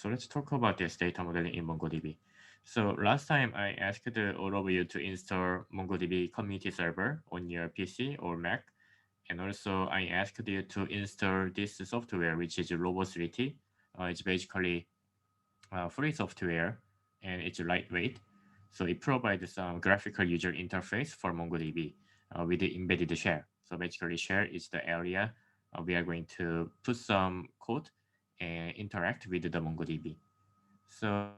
So let's talk about this data modeling in MongoDB. So last time I asked all of you to install MongoDB community server on your PC or Mac. And also I asked you to install this software, which is Robo3T. It's basically free software and it's lightweight. So it provides some graphical user interface for MongoDB with the embedded shell. So basically shell is the area we are going to put some code and interact with the MongoDB. So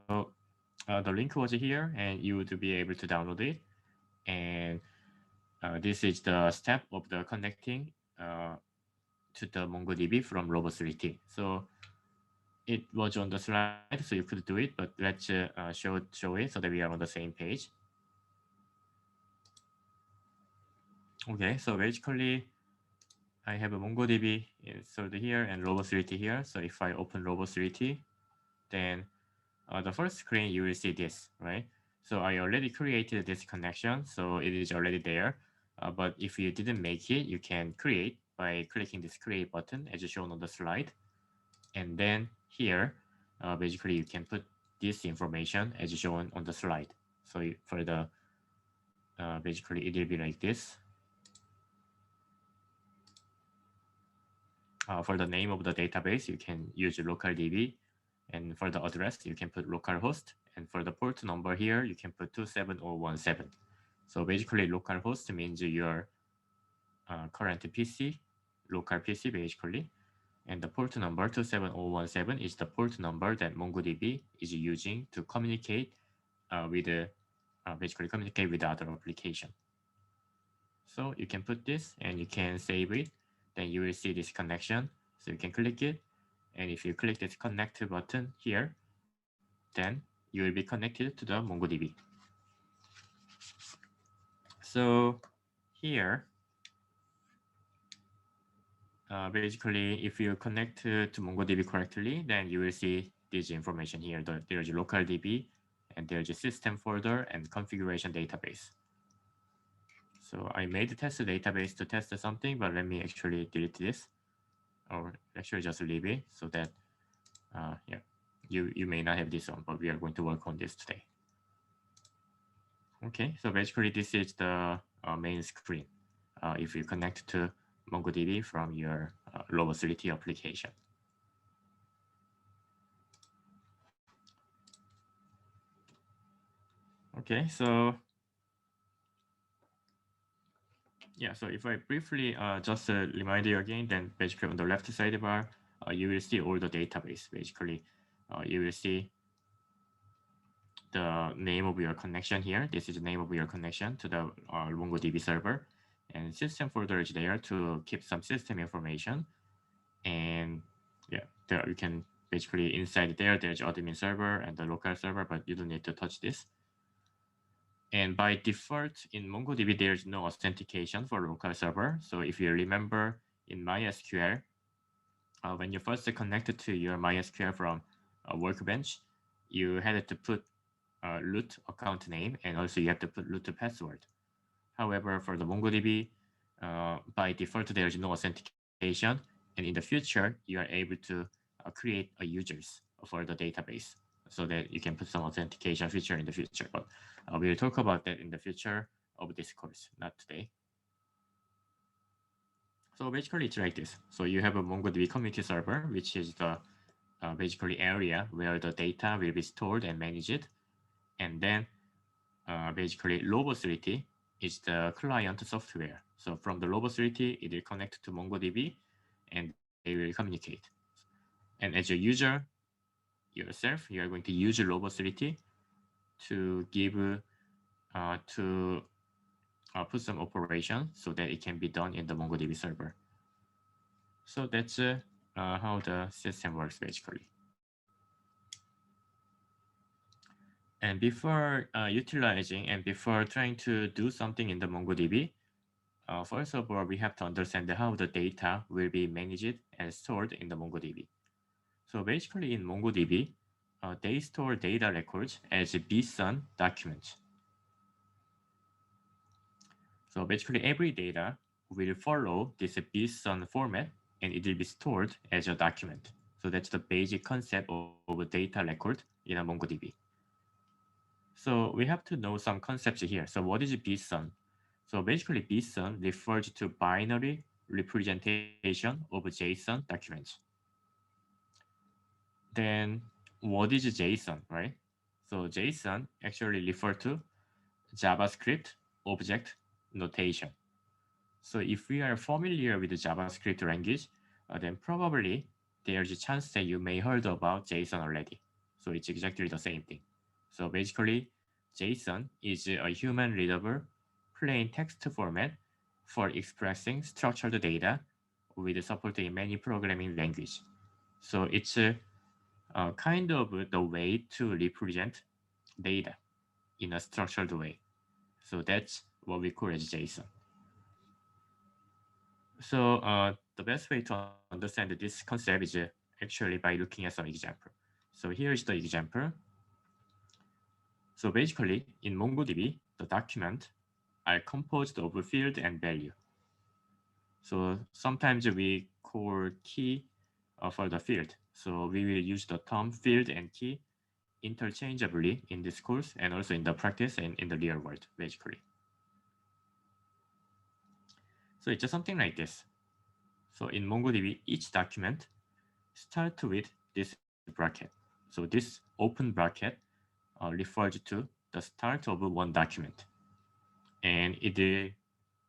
the link was here and you would be able to download it. And this is the step of the connecting to the MongoDB from Robo3T. So it was on the slide, so you could do it, but let's show it so that we are on the same page. Okay, so basically I have a MongoDB installed here and Robo3T here. So if I open Robo3T, then the first screen you will see this, right? So I already created this connection, so it is already there. But if you didn't make it, you can create by clicking this create button as shown on the slide. And then here, basically you can put this information as shown on the slide. So for the, basically it will be like this. For the name of the database, you can use localDB. And for the address, you can put localhost. And for the port number here, you can put 27017. So basically localhost means your current PC, local PC basically. And the port number 27017 is the port number that MongoDB is using to communicate basically communicate with other application. So you can put this and you can save it. Then you will see this connection. So you can click it. And if you click this connect button here, then you will be connected to the MongoDB. So here, basically, if you connect to MongoDB correctly, then you will see this information here. There's a local DB, and there's a system folder and configuration database. So I made a test database to test something, but let me actually delete this, or actually just leave it so that, yeah, you may not have this on, but we are going to work on this today. Okay, so basically this is the main screen. If you connect to MongoDB from your Robo3T application. Okay, so yeah, so if I briefly just remind you again, then basically on the left sidebar, you will see all the database. Basically, you will see the name of your connection here. This is the name of your connection to the MongoDB server. And system folder is there to keep some system information. And yeah, there you can basically inside there's admin server and the local server, but you don't need to touch this. And by default in MongoDB, there's no authentication for local server. So if you remember in MySQL, when you first connected to your MySQL from Workbench, you had to put root account name, and also you have to put root password. However, for the MongoDB, by default, there's no authentication. And in the future, you are able to create a users for the database so that you can put some authentication feature in the future. But we'll talk about that in the future of this course, not today. So basically, it's like this. So you have a MongoDB community server, which is the basically area where the data will be stored and managed. And then basically Robo3T is the client software. So from the Robo3T, it will connect to MongoDB and they will communicate. And as a user yourself, you are going to use Robo3T to give to put some operation so that it can be done in the MongoDB server. So that's how the system works basically. And before utilizing and before trying to do something in the MongoDB, first of all, we have to understand how the data will be managed and stored in the MongoDB. So basically in MongoDB, they store data records as a BSON document. So basically every data will follow this BSON format and it will be stored as a document. So that's the basic concept of a data record in a MongoDB. So we have to know some concepts here. So what is BSON? So basically BSON refers to binary representation of JSON documents. Then what is JSON, right? So JSON actually refers to JavaScript object notation. So if we are familiar with the JavaScript language, then probably there's a chance that you may heard about JSON already. So it's exactly the same thing. So basically, JSON is a human readable plain text format for expressing structured data with support in many programming language. So it's kind of the way to represent data in a structured way. So that's what we call as JSON. So the best way to understand this concept is actually by looking at some example. So here is the example. So basically, in MongoDB, the document are composed of field and value. So sometimes we call key for the field. So we will use the term field and key interchangeably in this course and also in the practice and in the real world, basically. So it's just something like this. So in MongoDB, each document starts with this bracket. So this open bracket refers to the start of one document. And it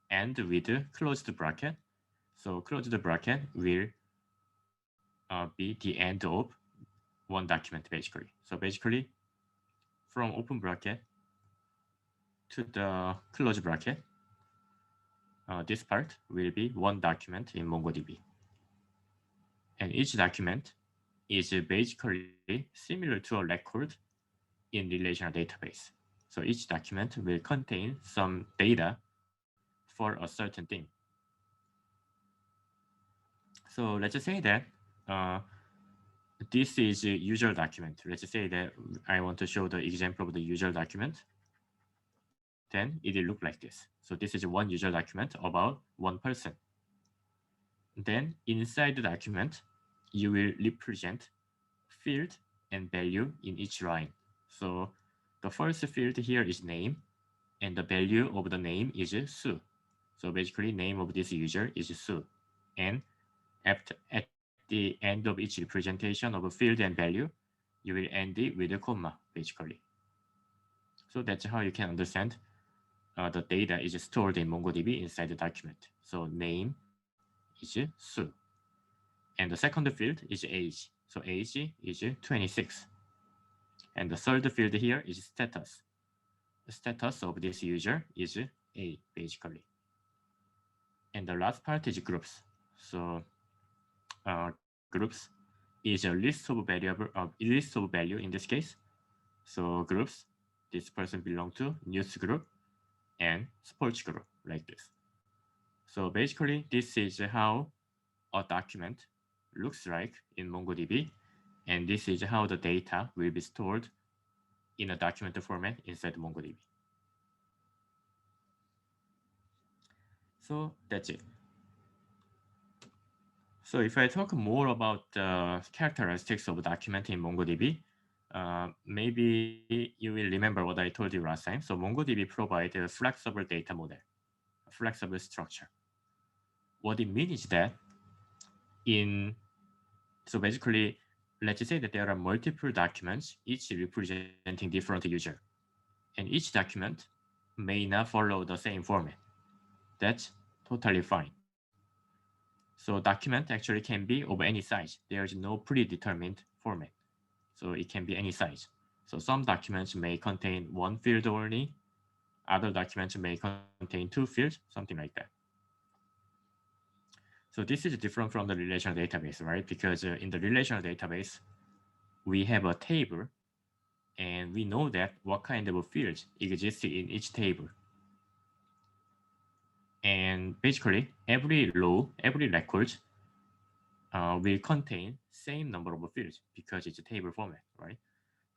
ends with a closed bracket. So closed bracket will be the end of one document, basically. So basically, from open bracket to the closed bracket, this part will be one document in MongoDB. And each document is basically similar to a record in relational database. So each document will contain some data for a certain thing. So let's just say that uh, this is a user document. Let's just say that I want to show the example of the user document. Then it will look like this. So this is one user document about one person. Then inside the document, you will represent field and value in each line. So the first field here is name, and the value of the name is Su. So basically, name of this user is Su. And at the end of each representation of a field and value, you will end it with a comma, basically. So that's how you can understand the data is stored in MongoDB inside the document. So name is Su. And the second field is age. So age is 26. And the third field here is status. The status of this user is A, basically. And the last part is groups. So groups is a list of value in this case. So groups, this person belong to news group and sports group, like this. So basically, this is how a document looks like in MongoDB, and this is how the data will be stored in a document format inside MongoDB. So that's it. So if I talk more about the characteristics of a document in MongoDB, maybe you will remember what I told you last time. So MongoDB provides a flexible data model, a flexible structure. What it means is that so basically, let's say that there are multiple documents, each representing different user. And each document may not follow the same format. That's totally fine. So document actually can be of any size. There is no predetermined format. So it can be any size. So some documents may contain one field only. Other documents may contain two fields, something like that. So this is different from the relational database, right? Because in the relational database, we have a table and we know that what kind of fields exist in each table. And basically, every row, every record will contain same number of fields because it's a table format, right?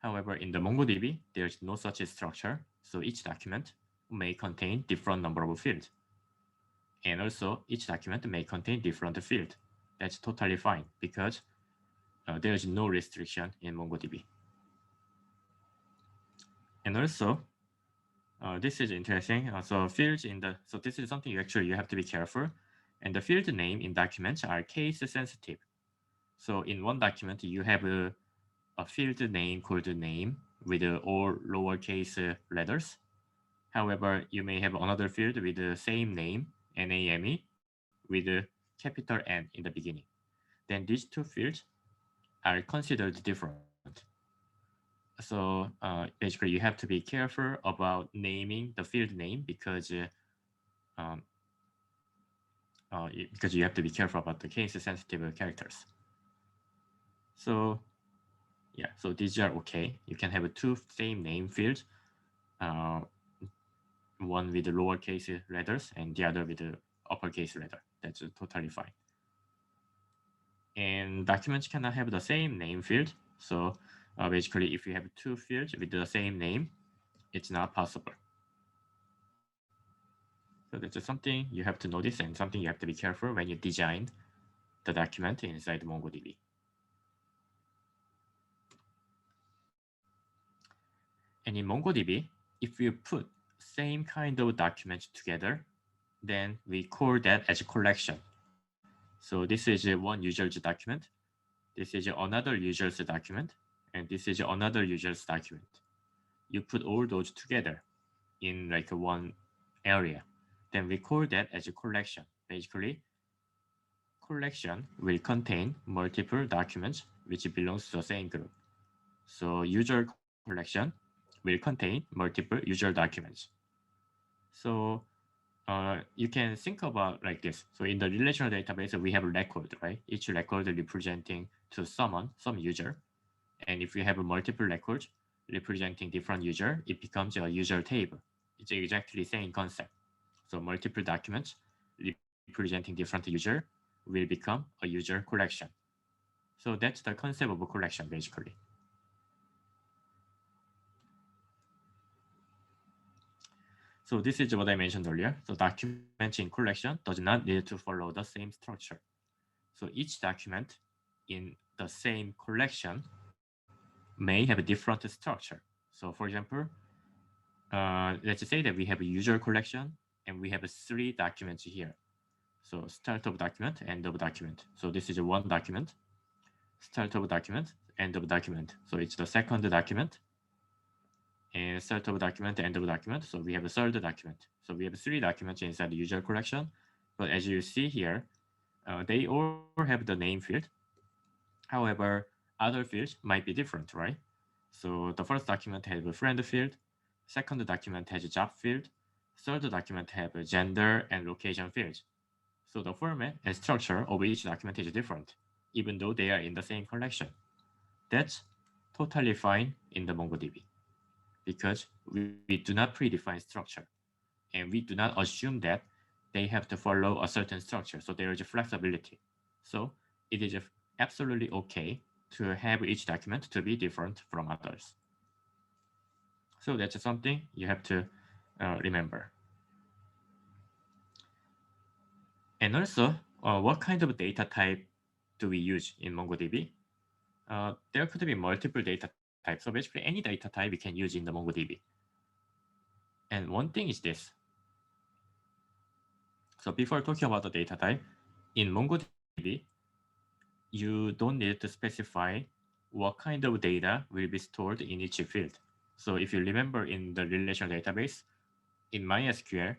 However, in the MongoDB, there's no such structure, so each document may contain different number of fields. And also, each document may contain different fields. That's totally fine because there is no restriction in MongoDB. And also, this is interesting. So fields so this is something you have to be careful. And the field name in documents are case sensitive. So in one document, you have a field name called name with all lowercase letters. However, you may have another field with the same name, NAME, with a capital N in the beginning. Then these two fields are considered different. So basically, you have to be careful about naming the field name um, because you have to be careful about the case-sensitive characters. So yeah, so these are okay. You can have two same name fields, one with the lowercase letters and the other with the uppercase letter. That's totally fine. And documents cannot have the same name field. So basically, if you have two fields with the same name, it's not possible. So that's something you have to notice and something you have to be careful when you design the document inside MongoDB. And in MongoDB, if you put same kind of documents together, then we call that as a collection. So this is one user's document, this is another user's document, and this is another user's document. You put all those together in like one area, then we call that as a collection. Basically, collection will contain multiple documents which belongs to the same group. So user collection will contain multiple user documents. So you can think about like this. So in the relational database, we have a record, right? Each record representing to someone, some user. And if you have multiple records representing different user, it becomes a user table. It's exactly the same concept. So multiple documents representing different user will become a user collection. So that's the concept of a collection, basically. So this is what I mentioned earlier. So documents in collection does not need to follow the same structure. So each document in the same collection may have a different structure. So for example, let's say that we have a user collection and we have three documents here. So start of document, end of document. So this is one document, start of document, end of document. So it's the second document, and start of document, end of document. So we have a third document. So we have three documents inside the user collection. But as you see here, they all have the name field. However, other fields might be different, right? So the first document has a friend field, second document has a job field, third document has a gender and location fields. So the format and structure of each document is different, even though they are in the same collection. That's totally fine in the MongoDB because we do not predefine structure and we do not assume that they have to follow a certain structure. So there is a flexibility. So it is absolutely okay to have each document to be different from others. So that's something you have to remember. And also, what kind of data type do we use in MongoDB? There could be multiple data types. So basically, any data type we can use in the MongoDB. And one thing is this. So before talking about the data type, in MongoDB, you don't need to specify what kind of data will be stored in each field. So if you remember in the relational database, in MySQL,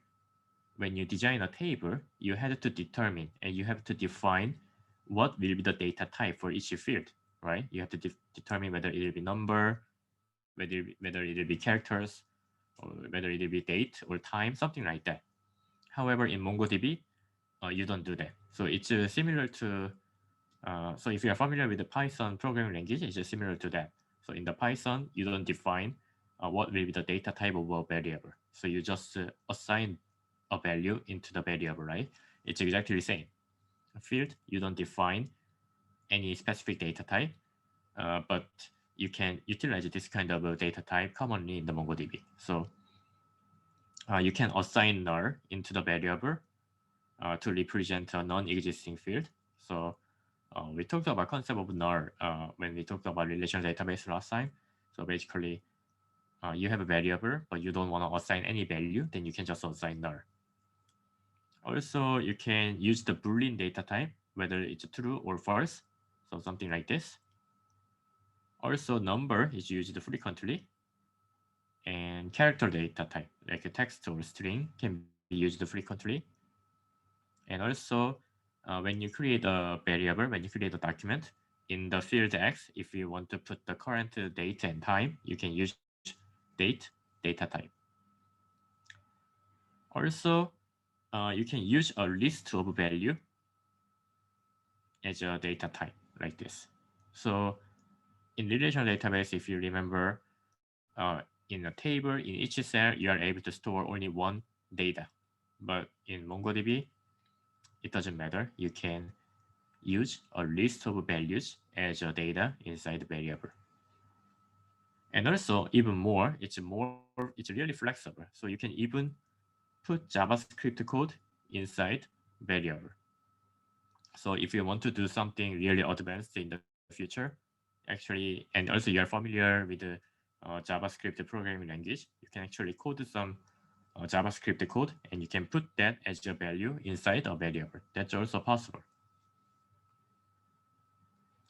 when you design a table, you had to determine and you have to define what will be the data type for each field, right? You have to determine whether it will be number, whether it will be characters, or whether it will be date or time, something like that. However, in MongoDB, you don't do that. So it's similar to, so if you are familiar with the Python programming language, it's similar to that. So in the Python, you don't define what will be the data type of a variable. So you just assign a value into the variable, right? It's exactly the same. A field, you don't define any specific data type, but you can utilize this kind of a data type commonly in the MongoDB. So you can assign null into the variable to represent a non-existing field. So we talked about concept of null when we talked about relational database last time. So basically, you have a variable, but you don't want to assign any value, then you can just assign null. Also, you can use the Boolean data type, whether it's true or false. So something like this. Also, number is used frequently. And character data type, like a text or string, can be used frequently. And also, when you create a variable, when you create a document, in the field X, if you want to put the current date and time, you can use date data type. Also, you can use a list of value as a data type like this. So in relational database, if you remember, in a table, in each cell, you are able to store only one data. But in MongoDB, it doesn't matter. You can use a list of values as a data inside the variable. And also, even more, it's really flexible. So you can even put JavaScript code inside variable. So if you want to do something really advanced in the future, actually, and also you are familiar with the JavaScript programming language, you can actually code some JavaScript code and you can put that as a value inside a variable. That's also possible.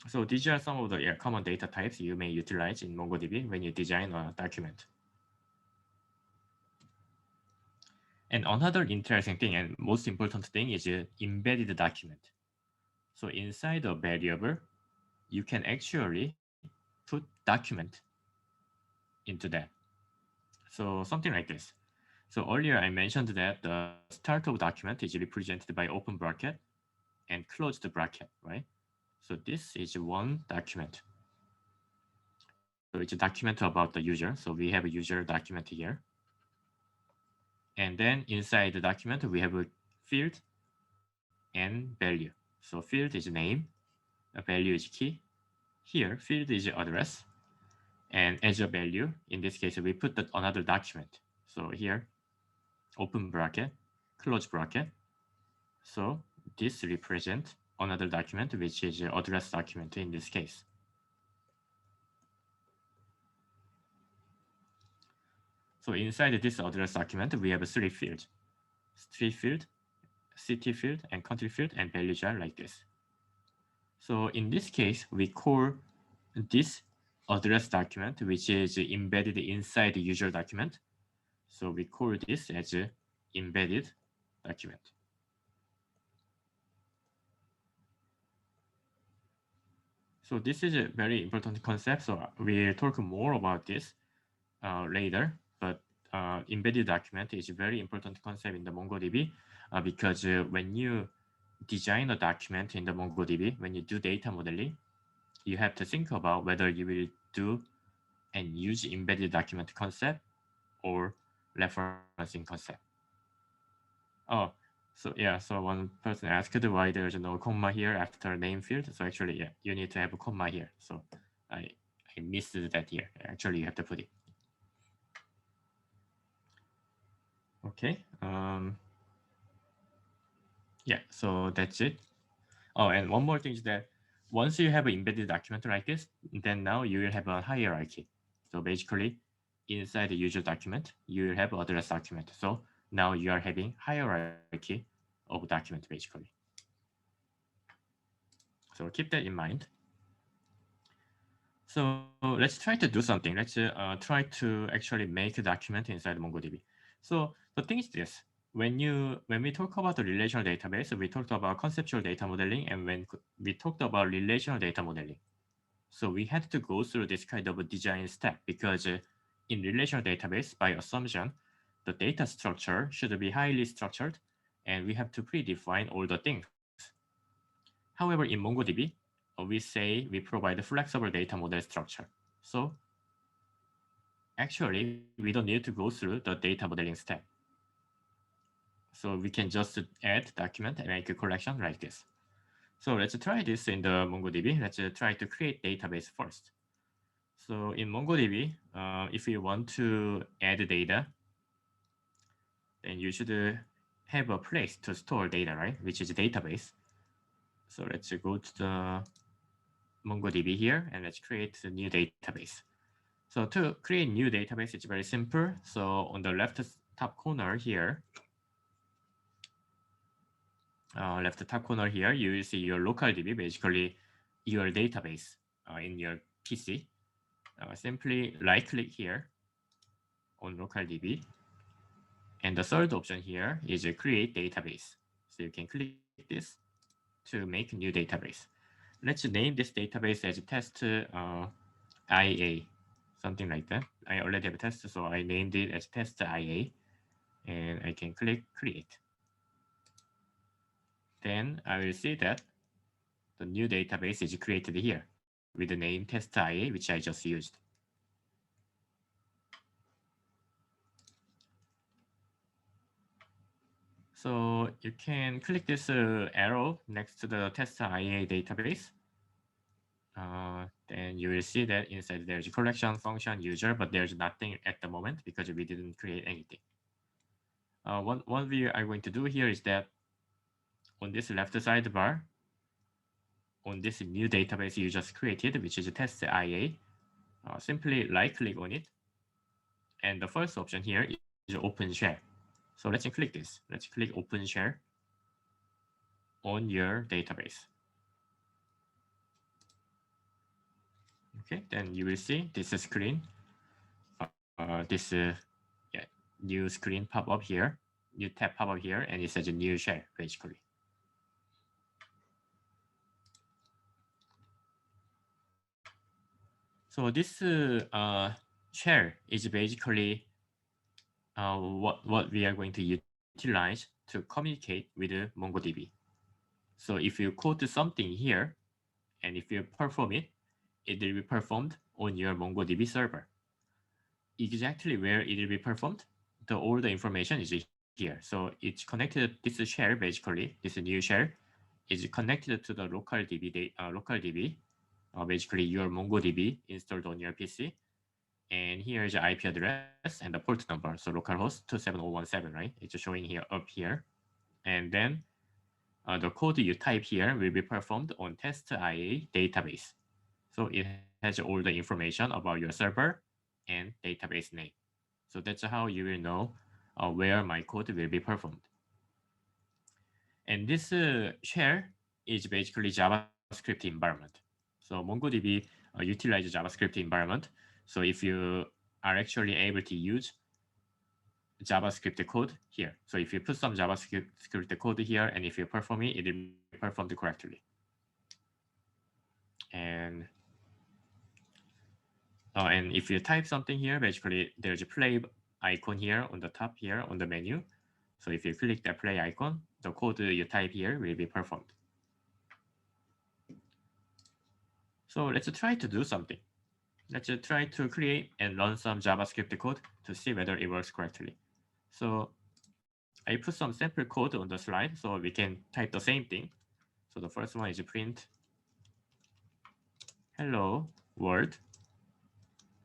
So these are some of the common data types you may utilize in MongoDB when you design a document. And another interesting thing and most important thing is embedded document. So inside a variable, you can actually put document into that. So something like this. So earlier I mentioned that the start of document is represented by open bracket and closed bracket, right? So this is one document. So it's a document about the user. So we have a user document here. And then inside the document, we have a field and value. So field is name, a value is key. Here, field is address. And as a value, in this case, we put another document. So here, open bracket, close bracket. So this represents another document, which is address document in this case. So inside this address document, we have three fields: street field, city field, and country field, and values are like this. So in this case, we call this address document, which is embedded inside the user document. So we call this as a embedded document. So this is a very important concept. So we'll talk more about this later. But embedded document is a very important concept in the MongoDB because when you design a document in the MongoDB, when you do data modeling, you have to think about whether you will do and use embedded document concept or referencing concept. Oh, so one person asked why there's no comma here after name field. So actually, yeah, you need to have a comma here. So I missed that here. Actually, you have to put it. Okay. Yeah, so that's it. Oh, and one more thing is that once you have an embedded document like this, then now you will have a hierarchy. So basically, inside the user document, you will have address document. So now you are having hierarchy of document basically. So keep that in mind. So let's try to do something. Let's try to actually make a document inside MongoDB. So the thing is this: when we talk about the relational database, we talked about conceptual data modeling, and when we talked about relational data modeling, so we had to go through this kind of a design step because in relational database, by assumption, the data structure should be highly structured, and we have to predefine all the things. However, in MongoDB, we say we provide a flexible data model structure. So actually, we don't need to go through the data modeling step. So we can just add document and make a collection like this. So let's try this in the MongoDB. Let's try to create database first. So in MongoDB, if you want to add data, then you should have a place to store data, right? Which is a database. So let's go to the MongoDB here and let's create a new database. So to create new database, it's very simple. So on the left top corner here, you will see your local DB, basically your database in your PC. Simply right click here on local DB. And the third option here is create database. So you can click this to make new database. Let's name this database as test IA, something like that. I already have a test, so I named it as test IA, and I can click create. Then I will see that the new database is created here with the name test IA, which I just used. So you can click this arrow next to the test IA database. Then you will see that inside there's a collection function user, but there's nothing at the moment because we didn't create anything. What we are going to do here is that on this left sidebar, on this new database you just created, which is test IA, simply right click on it. And the first option here is open share. So let's click this. Let's click open share on your database. Okay, then you will see this screen, new screen pop up here, new tab pop up here, and it says a new share basically. So this share is basically what we are going to utilize to communicate with MongoDB. So if you code something here, and if you perform it, it will be performed on your MongoDB server. Exactly where it will be performed, all the information is here. So it's connected, this share basically, this new share is connected to the local DB, basically your MongoDB installed on your PC. And here is the IP address and the port number. So localhost 27017, right? It's showing here up here. And then the code you type here will be performed on test IA database. So it has all the information about your server and database name. So that's how you will know where my code will be performed. And this share is basically JavaScript environment. So MongoDB utilizes JavaScript environment. So if you are actually able to use JavaScript code here. So if you put some JavaScript code here, and if you perform it, it will be performed correctly. And if you type something here, basically there's a play icon here on the top here on the menu. So if you click the play icon, the code you type here will be performed. So let's try to do something. Let's try to create and run some JavaScript code to see whether it works correctly. So I put some sample code on the slide so we can type the same thing. So the first one is print hello world.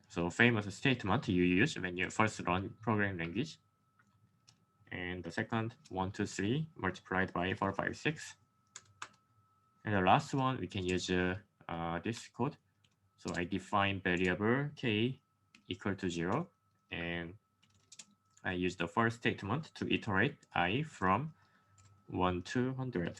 So famous statement you use when you first run programming language. And the second 1, 2, 3 multiplied by 4, 5, 6. And the last one we can use this code. So I define variable k equal to 0, and I use the first statement to iterate I from 1 to 100.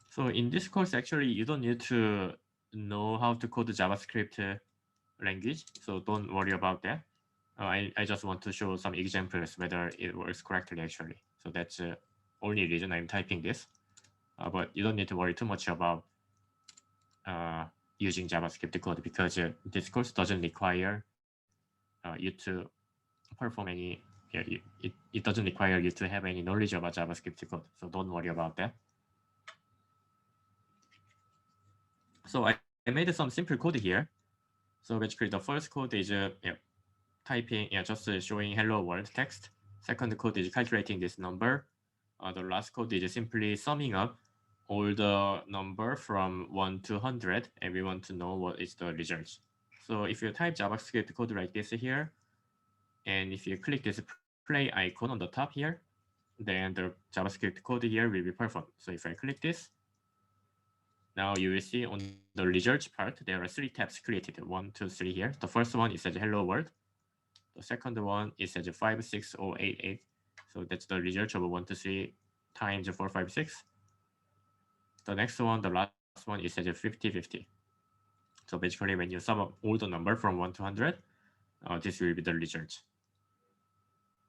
So in this course, actually, you don't need to know how to code JavaScript language, so don't worry about that. I just want to show some examples whether it works correctly actually. So that's the only reason I'm typing this. But you don't need to worry too much about using JavaScript code because this course doesn't require you to perform any, it doesn't require you to have any knowledge about JavaScript code. So don't worry about that. So I made some simple code here. So basically the first code is typing, just showing hello world text. Second code is calculating this number. The last code is simply summing up all the number from 1 to 100, and we want to know what is the results. So if you type JavaScript code like this here, And if you click this play icon on the top here, then the JavaScript code here will be performed. So if I click this, now you will see on the results part, there are 3 tabs created. 1, 2, 3 here. The first one is says hello world. The second one is says 56088. So that's the result of 1, 2, 3 times 4, 5, 6. The next one, the last one is says 50, 50. So basically when you sum up all the number from 1 to 100, this will be the result.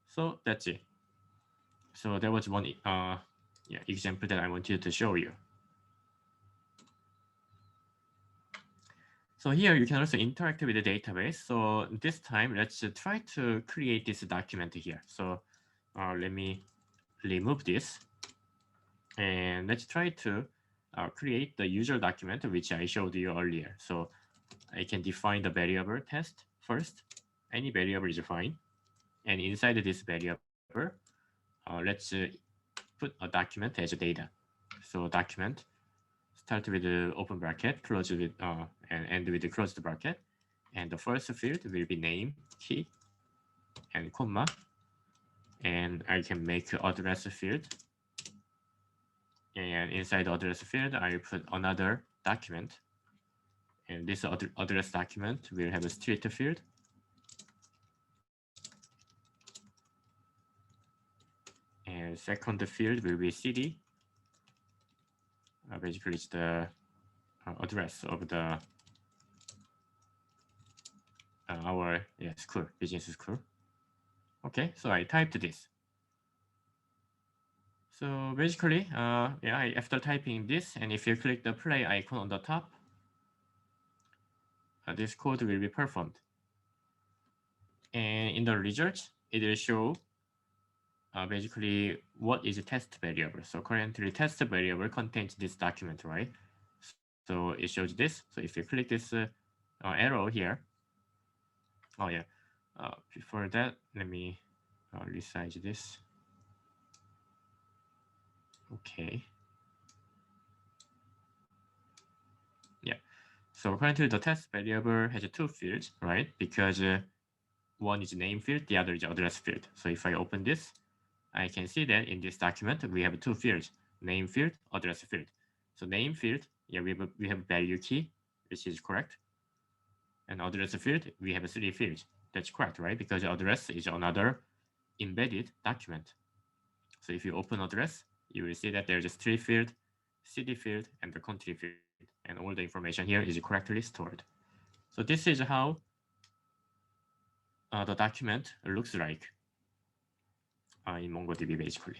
So that's it. So that was one example that I wanted to show you. So here you can also interact with the database. So this time, let's try to create this document here. So let me remove this. And let's try to create the user document, which I showed you earlier. So I can define the variable test first. Any variable is fine. And inside this variable, let's put a document as a data. So document start with the open bracket, close with and end with the closed bracket. And the first field will be name, key, and comma. And I can make address field. And inside the address field, I put another document. And this address document will have a street field. And second field will be city. Basically, it's the address of the our school, business school. Okay, so I typed this. So basically, after typing this, and if you click the play icon on the top, this code will be performed. And in the results, it will show basically what is a test variable. So currently, test variable contains this document, right? So it shows this. So if you click this arrow here, before that, let me resize this. Okay. Yeah. So currently the test variable has 2 fields, right? Because one is name field, the other is address field. So if I open this, I can see that in this document we have 2 fields: name field, address field. So name field, we have value key, which is correct. And address field, we have 3 fields. That's correct, right? Because address is another embedded document. So if you open address, you will see that there's a street field, city field, and the country field. And all the information here is correctly stored. So this is how the document looks like in MongoDB, basically.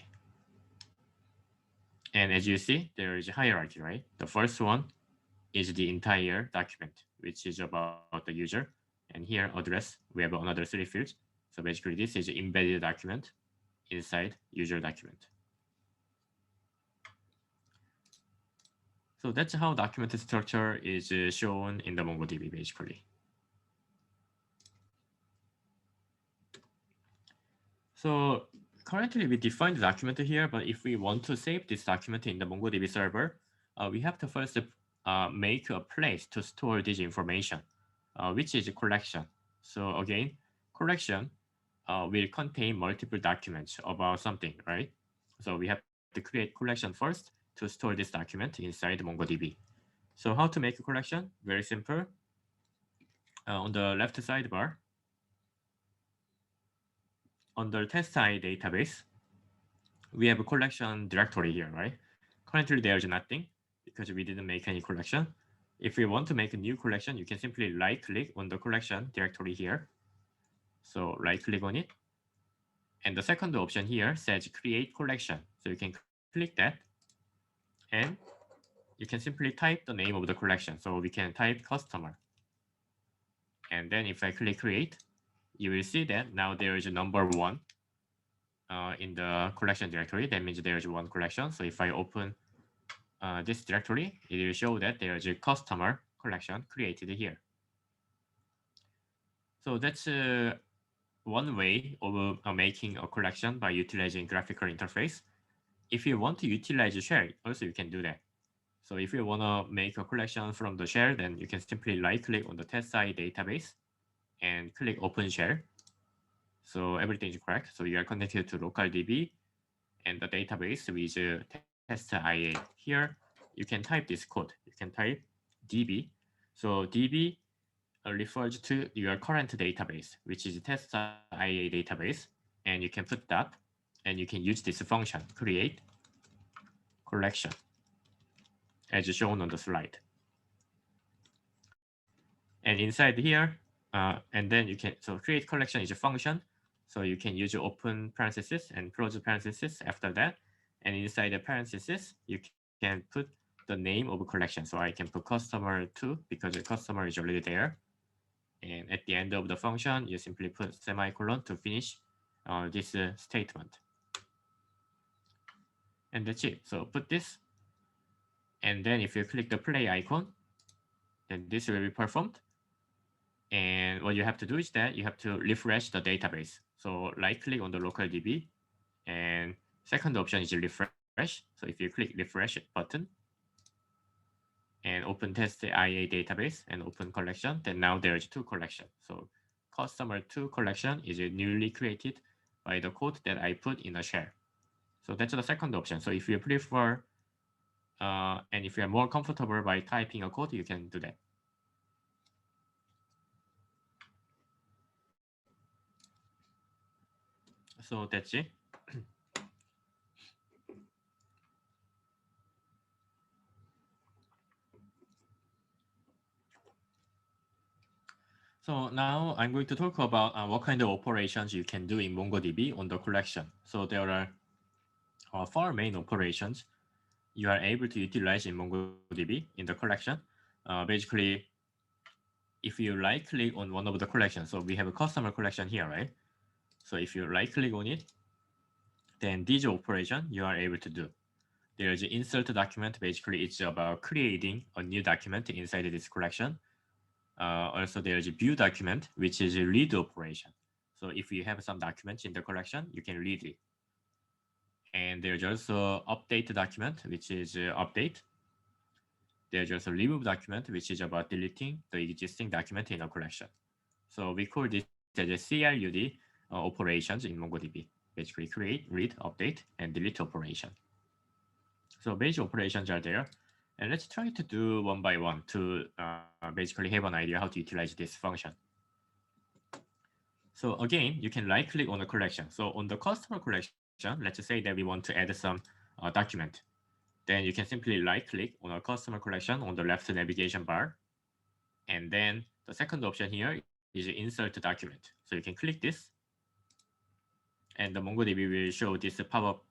And as you see, there is a hierarchy, right? The first one is the entire document, which is about the user. And here, address, we have another 3 fields. So basically, this is an embedded document inside user document. So that's how document structure is shown in the MongoDB, basically. So currently we defined the document here, but if we want to save this document in the MongoDB server, we have to first make a place to store this information, which is a collection. So again, collection will contain multiple documents about something, right? So we have to create collection first to store this document inside MongoDB. So how to make a collection? Very simple. On the left sidebar, under test side database, we have a collection directory here, right? Currently, there's nothing because we didn't make any collection. If we want to make a new collection, you can simply right-click on the collection directory here. So right-click on it. And the second option here says create collection. So you can click that. And you can simply type the name of the collection. So we can type customer. And then if I click create, you will see that now there is a number 1 in the collection directory. That means there is one collection. So if I open this directory, it will show that there is a customer collection created here. So that's one way of making a collection by utilizing graphical interface. If you want to utilize a shell, also you can do that. So if you want to make a collection from the shell, then you can simply right-click on the test side database and click Open Shell. So everything is correct. So you are connected to local DB and the database with test IA. Here, you can type this code. You can type DB. So DB refers to your current database, which is test IA database. And you can put that, and you can use this function, create collection, as shown on the slide. And inside here, and then you can, so create collection is a function. So you can use open parenthesis and close parenthesis after that. And inside the parenthesis, you can put the name of a collection. So I can put customer2 because the customer is already there. And at the end of the function, you simply put semicolon to finish this statement. And that's it. So put this. And then if you click the play icon, then this will be performed. And what you have to do is that you have to refresh the database. So right click on the local DB, and second option is refresh. So if you click refresh button and open test IA database and open collection, then now there's two collections. So customer2 collection is newly created by the code that I put in a shell. So that's the second option. So if you prefer, and if you're more comfortable by typing a code, you can do that. So that's it. So now I'm going to talk about what kind of operations you can do in MongoDB on the collection. So there are 4 main operations you are able to utilize in MongoDB in the collection. Basically, if you right click on one of the collections, so we have a customer collection here, right? So if you right click on it, then this operation you are able to do. There is an insert document. Basically, it's about creating a new document inside this collection. Also, there is a view document, which is a read operation. So if you have some documents in the collection, you can read it. And there's also update document, which is update. There's also remove document, which is about deleting the existing document in a collection. So we call this as a CRUD operations in MongoDB. Basically, create, read, update, and delete operation. So basic operations are there. And let's try to do one by one to basically have an idea how to utilize this function. So again, you can right click on the collection. So on the customer collection, let's say that we want to add some document. Then you can simply right click on a customer collection on the left navigation bar. And then the second option here is insert document. So you can click this. And the MongoDB will show this pop-up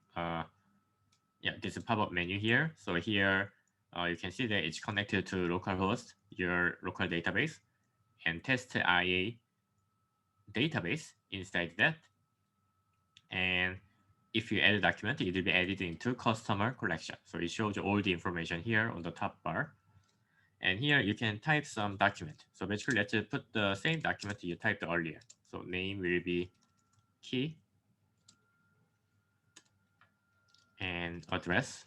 this pop-up menu here. So here you can see that it's connected to localhost, your local database, and test IA database inside that. And if you add a document, it will be added into customer collection. So it shows all the information here on the top bar. And here you can type some document. So basically, let's put the same document you typed earlier. So name will be key and address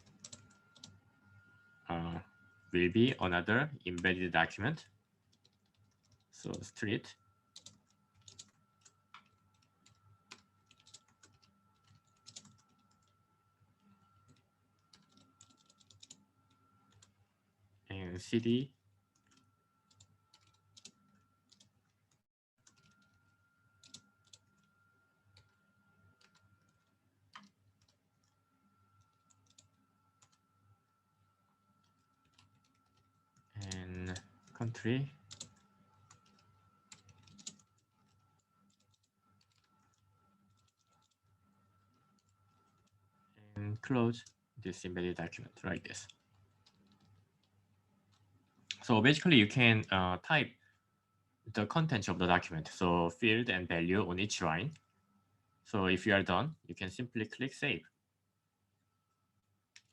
will be another embedded document. So street. And city. And country. And close this embedded document like this. So basically, you can type the contents of the document, so field and value on each line. So if you are done, you can simply click save.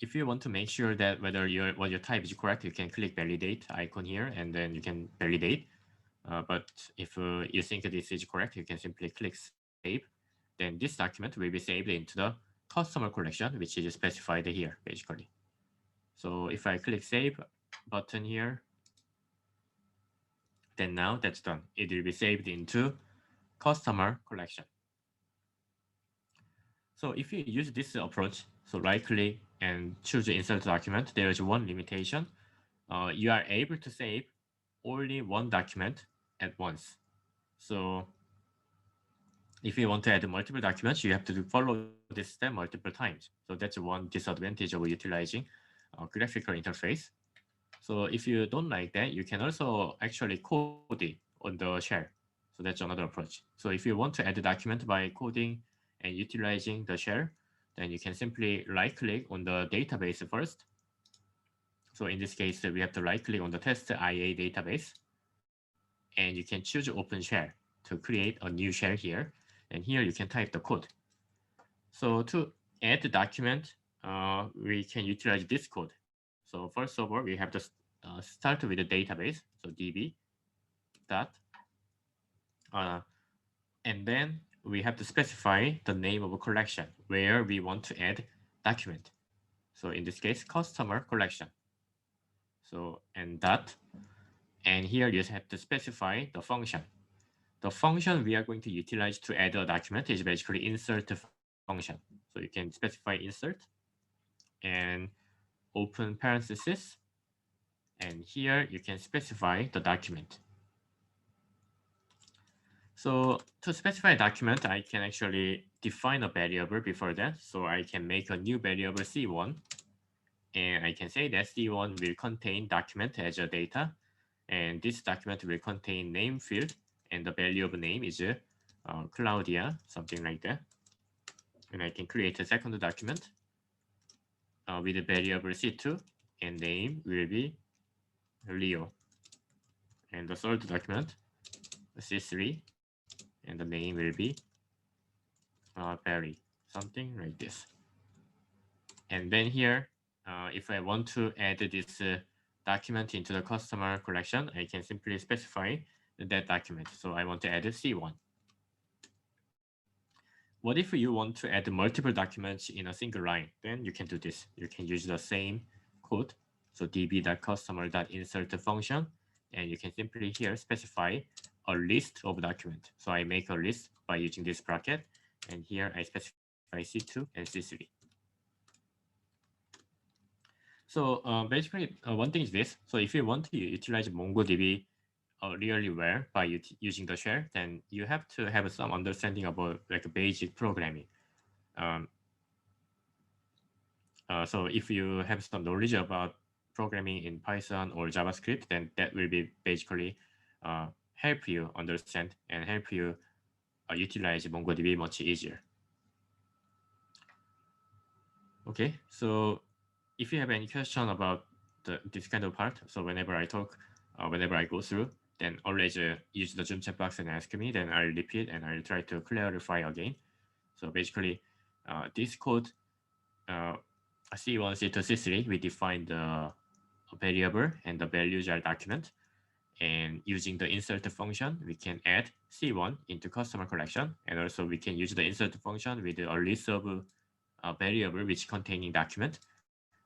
If you want to make sure that whether what you type is correct, you can click validate icon here, and then you can validate. But if you think this is correct, you can simply click save. Then this document will be saved into the customer collection, which is specified here, basically. So if I click save button here, then now that's done. It will be saved into customer collection. So if you use this approach, so right click and choose insert document, there is one limitation. You are able to save only one document at once. So if you want to add multiple documents, you have to follow this step multiple times. So that's one disadvantage of utilizing a graphical interface. So if you don't like that, you can also actually code it on the shell. So that's another approach. So if you want to add a document by coding and utilizing the shell, then you can simply right click on the database first. So in this case, we have to right click on the test IA database, and you can choose open shell to create a new shell here. And here you can type the code. So to add the document, we can utilize this code. So first of all, we have to start with the database. So db dot, and then we have to specify the name of a collection where we want to add document. So in this case, customer collection. So and dot, and here you have to specify the function. The function we are going to utilize to add a document is basically insert function. So you can specify insert and open parenthesis, and here you can specify the document. So to specify a document, I can actually define a variable before that. So I can make a new variable C1, and I can say that C1 will contain document as a data, and this document will contain name field, and the value of name is Claudia, something like that. And I can create a second document with the variable C2, and name will be Leo. And the third document, C3, and the name will be Barry, something like this. And then here, if I want to add this document into the customer collection, I can simply specify that document. So I want to add a C1. What if you want to add multiple documents in a single line? Then you can do this. You can use the same code. So db.customer.insert function, and you can simply here specify a list of documents. So I make a list by using this bracket, and here I specify C2 and C3. So basically, one thing is this. So if you want to utilize MongoDB really well by using the shell, then you have to have some understanding about like basic programming. So if you have some knowledge about programming in Python or JavaScript, then that will be basically help you understand and help you utilize MongoDB much easier. Okay, so if you have any question about this kind of part, so whenever I talk, whenever I go through, then always use the Zoom chat box and ask me, then I'll repeat and I'll try to clarify again. So basically, this code, C1, C2, C3, we define the variable and the values are document. And using the insert function, we can add C1 into customer collection. And also we can use the insert function with a list of variable which containing document.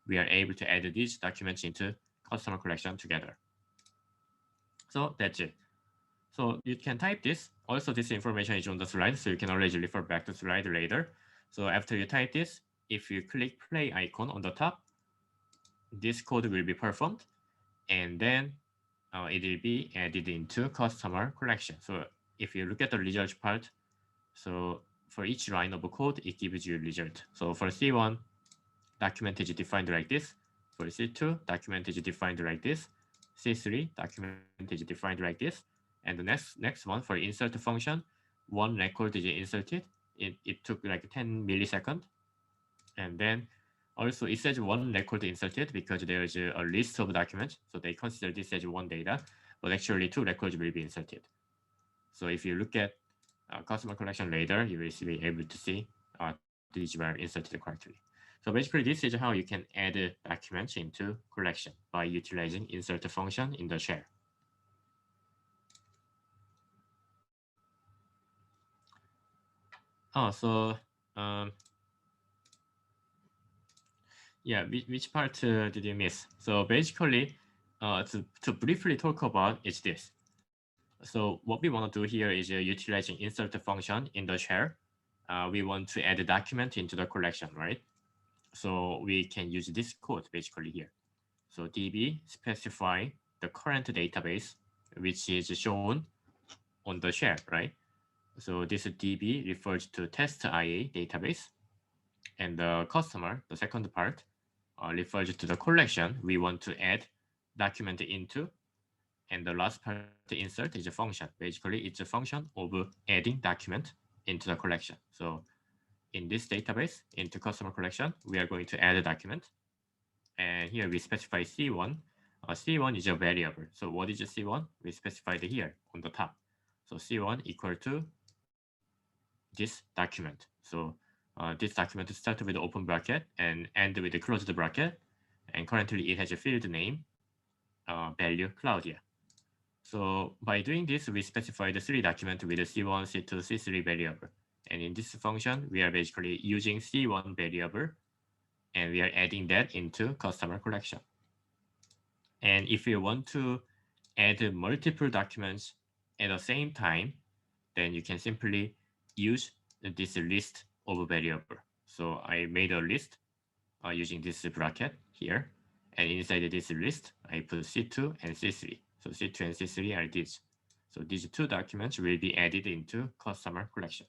We are able to add these documents into customer collection together. So that's it. So you can type this. Also, this information is on the slide, so you can always refer back to the slide later. So after you type this, if you click play icon on the top, this code will be performed, and then it will be added into customer collection. So if you look at the result part, so for each line of code, it gives you a result. So for C1, document is defined like this. For C2, document is defined like this. C3, document is defined like this. And the next one for insert function, one record is inserted. It took like 10 milliseconds. And then also it says one record inserted because there is a list of documents. So they consider this as one data, but actually 2 records will be inserted. So if you look at customer collection later, you will be able to see these were inserted correctly. So basically, this is how you can add documents into collection by utilizing insert function in the shell. Yeah, which part did you miss? So basically, to briefly talk about is this. So what we want to do here is utilizing insert function in the shell. we want to add a document into the collection, right? So we can use this code basically here. So db specify the current database, which is shown on the shell, right? So this db refers to test IA database, and the customer, the second part, refers to the collection we want to add document into, and the last part insert is a function. Basically, it's a function of adding document into the collection. So in this database, into customer collection, we are going to add a document. And here we specify C1. C1 is a variable. So what is C1? We specified here on the top. So C1 equal to this document. So this document starts with the open bracket and end with the closed bracket. And currently it has a field name, value Claudia. So by doing this, we specify the three documents with the C1, C2, C3 variable. And in this function, we are basically using C1 variable, and we are adding that into customer collection. And if you want to add multiple documents at the same time, then you can simply use this list of variable. So I made a list using this bracket here. And inside this list, I put C2 and C3. So C2 and C3 are these. So these two documents will be added into customer collection.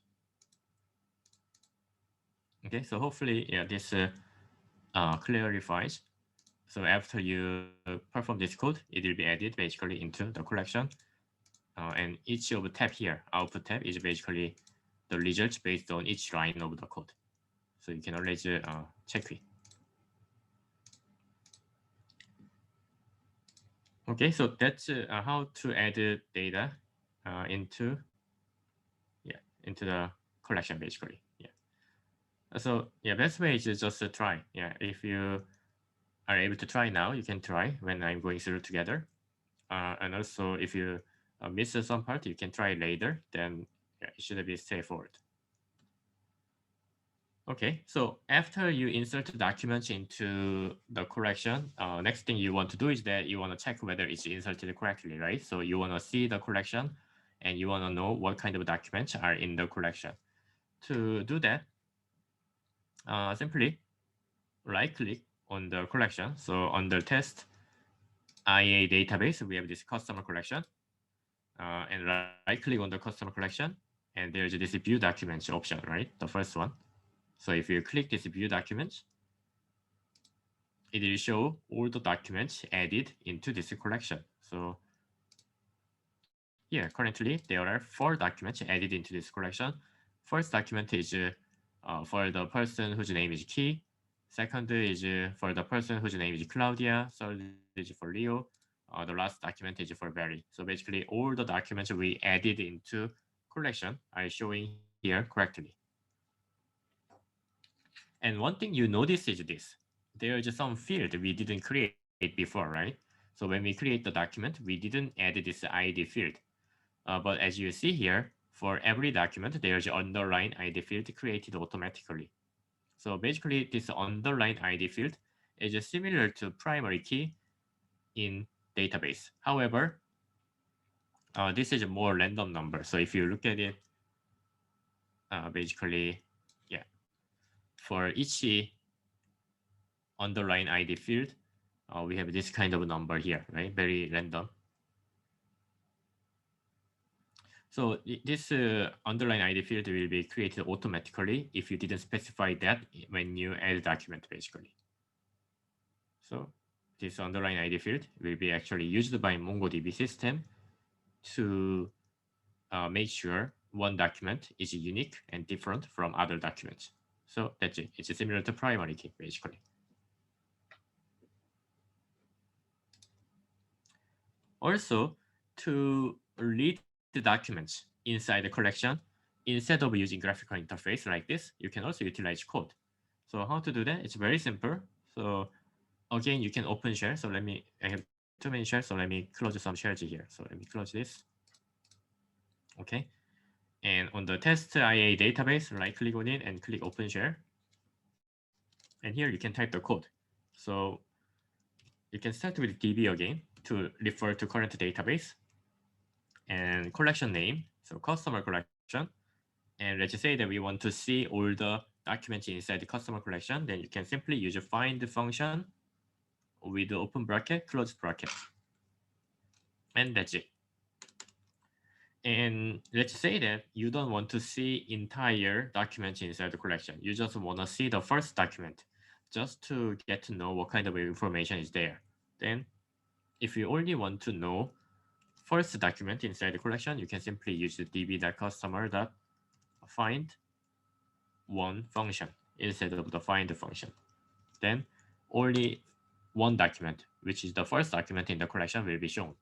Okay, so hopefully, yeah, this clarifies. So after you perform this code, it will be added basically into the collection. And each of the tab here, output tab, is basically the results based on each line of the code. So you can always check it. Okay, so that's how to add data into the collection basically. Yeah. So yeah, best way is just to try. Yeah, if you are able to try now, you can try when I'm going through together. And also, if you miss some part, you can try later. Then yeah, it should be straightforward. Okay, so after you insert documents into the collection, next thing you want to do is that you want to check whether it's inserted correctly, right? So you want to see the collection, and you want to know what kind of documents are in the collection. To do that, simply right-click on the collection. So under test IA database, we have this customer collection, and right-click on the customer collection, and there's this view documents option, right? The first one. So if you click this view documents, it will show all the documents added into this collection. So here, currently, there are 4 documents added into this collection. First document is for the person whose name is Key. Second is for the person whose name is Claudia. Third is for Leo. The last document is for Barry. So basically, all the documents we added into collection are showing here correctly. And one thing you notice is this. There is some field we didn't create before, right? So when we create the document, we didn't add this ID field. But as you see here, for every document, there's an underline ID field created automatically. So basically, this underline ID field is similar to primary key in database. However, this is a more random number. So if you look at it, basically, yeah, for each underline ID field, we have this kind of number here, right? Very random. So this underline ID field will be created automatically if you didn't specify that when you add a document, basically. So this underline ID field will be actually used by MongoDB system to make sure one document is unique and different from other documents. So that's it. It's similar to primary key, basically. Also, to read the documents inside the collection, instead of using graphical interface like this, you can also utilize code. So how to do that? It's very simple. So again, you can open share. So I have too many shares, so let me close some shares here. So let me close this. Okay. And on the test IA database, right click on it and click open share. And here you can type the code. So you can start with DB again to refer to current database and collection name. So customer collection. And let's say that we want to see all the documents inside the customer collection, then you can simply use a find function with the open bracket, close bracket. And that's it. And let's say that you don't want to see entire documents inside the collection. You just want to see the first document just to get to know what kind of information is there. Then if you only want to know first document inside the collection, you can simply use the db.customer.find one function instead of the find function. Then only one document, which is the first document in the collection, will be shown.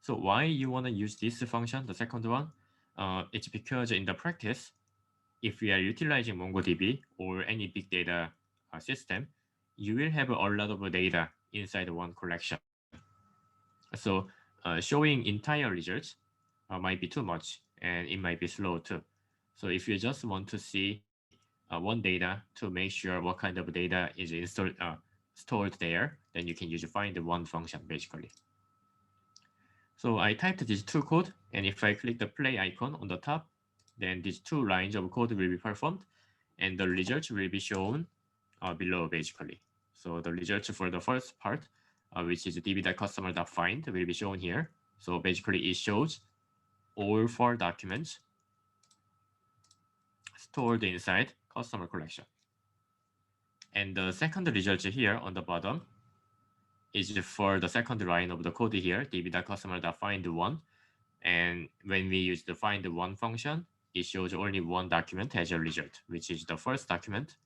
So why you want to use this function, the second one? It's because in the practice, if we are utilizing MongoDB or any big data system, you will have a lot of data inside one collection. So showing entire results might be too much, and it might be slow too. So if you just want to see one data to make sure what kind of data is stored there, then you can use find one function basically. So I typed these two code, and if I click the play icon on the top, then these two lines of code will be performed, and the results will be shown below basically. So the results for the first part, which is db.customer.find, will be shown here. So basically it shows all 4 documents stored inside customer collection. And the second result here on the bottom is for the second line of the code here, db.customer.find1. And when we use the find one function, it shows only one document as a result, which is the first document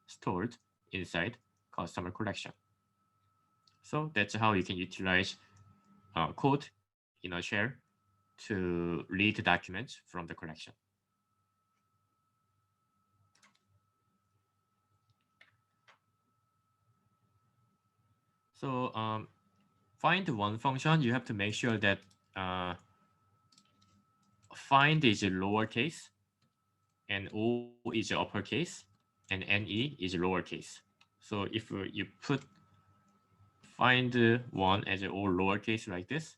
stored inside customer collection. So that's how you can utilize code in a share to read documents from the collection. So find one function, you have to make sure that find is lowercase and O is uppercase and NE is lowercase. So if you put find one as all lowercase like this,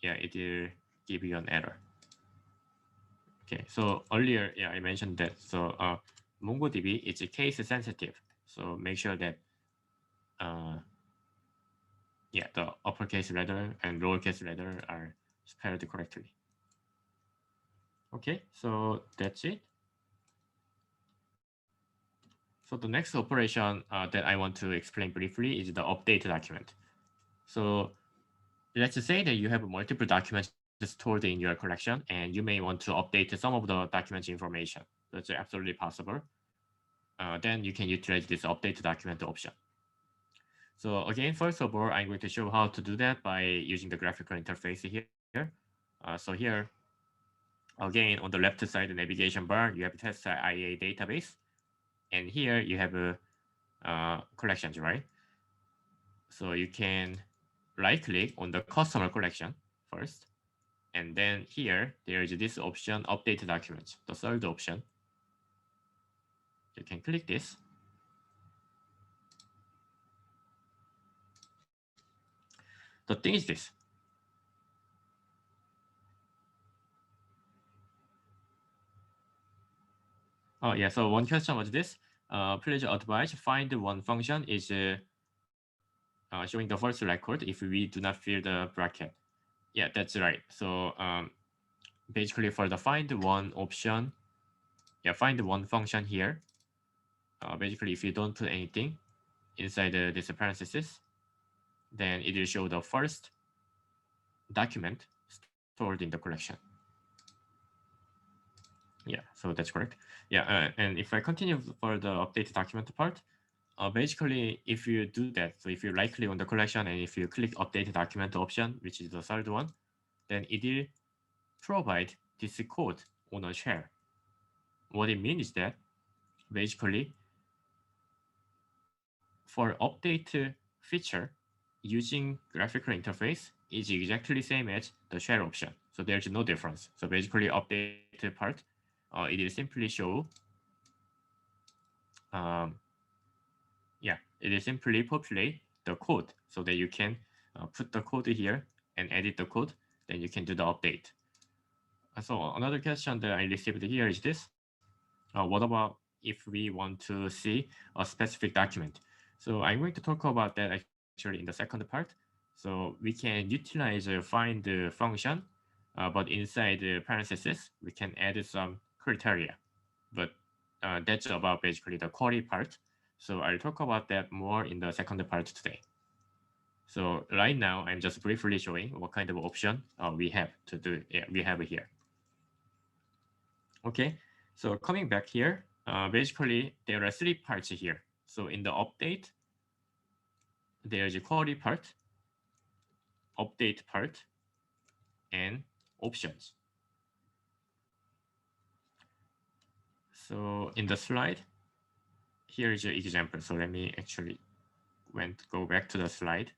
yeah, it will give you an error. Okay, so earlier, yeah, I mentioned that. So MongoDB is case sensitive. So make sure that yeah, the uppercase letter and lowercase letter are spelled correctly. Okay, so that's it. So the next operation that I want to explain briefly is the update document. So let's say that you have multiple documents stored in your collection, and you may want to update some of the document information. That's absolutely possible. Then you can utilize this update document option. So again, first of all, I'm going to show how to do that by using the graphical interface here. So here, again, on the left side, the navigation bar, you have test IA database. And here you have collections, right? So you can right click on the customer collection first. And then here, there is this option, update documents, the third option. You can click this. The thing is this. Oh yeah, so one question was this. Please advise find one function is showing the first record if we do not fill the bracket. Yeah, that's right. So basically for the find one option, yeah, find one function here. Basically, if you don't put anything inside this parenthesis, then it will show the first document stored in the collection. Yeah, so that's correct. Yeah, and if I continue for the update document part, basically, if you do that, so if you right click on the collection and if you click update document option, which is the third one, then it will provide this code on a share. What it means is that basically for update feature using graphical interface is exactly same as the share option. So there's no difference. So basically update part, it will simply show, yeah, it will simply populate the code so that you can put the code here and edit the code, then you can do the update. So another question that I received here is this. What about if we want to see a specific document? So I'm going to talk about that actually in the second part. So we can utilize a find function, but inside the parentheses, we can add some criteria. But that's about basically the query part. So I'll talk about that more in the second part today. So right now, I'm just briefly showing what kind of option we have to do. Yeah, we have here. Okay, so coming back here, basically there are three parts here. So in the update, there's a query part, update part, and options. So in the slide, here is an example. So let me actually go back to the slide.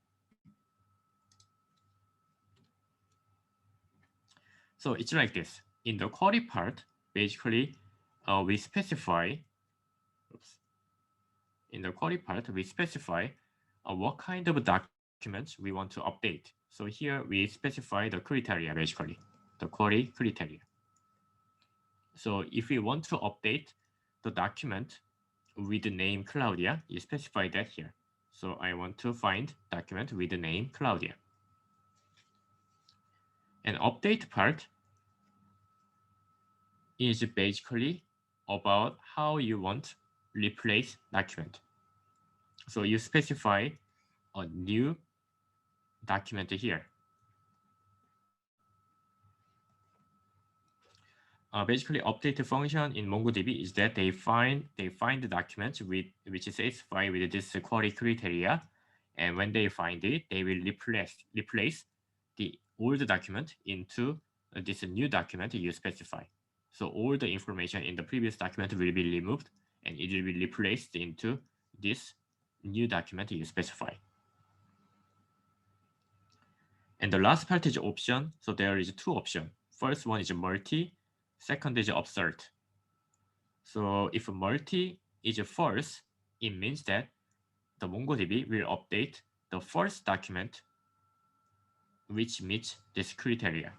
So it's like this. In the query part, basically, we specify, oops, in the query part, we specify what kind of documents we want to update. So here we specify the criteria, basically, the query criteria. So if we want to update the document with the name Claudia, you specify that here. So I want to find document with the name Claudia. And update part is basically about how you want replace document. So you specify a new document here. Basically, update function in MongoDB is that they find the document which is satisfied with this query criteria, and when they find it, they will replace the old document into this new document you specify. So all the information in the previous document will be removed, and it will be replaced into this new document you specify. And the last part is option. So there is two options. First one is multi. Second is absurd. So if multi is false, it means that the MongoDB will update the first document which meets this criteria.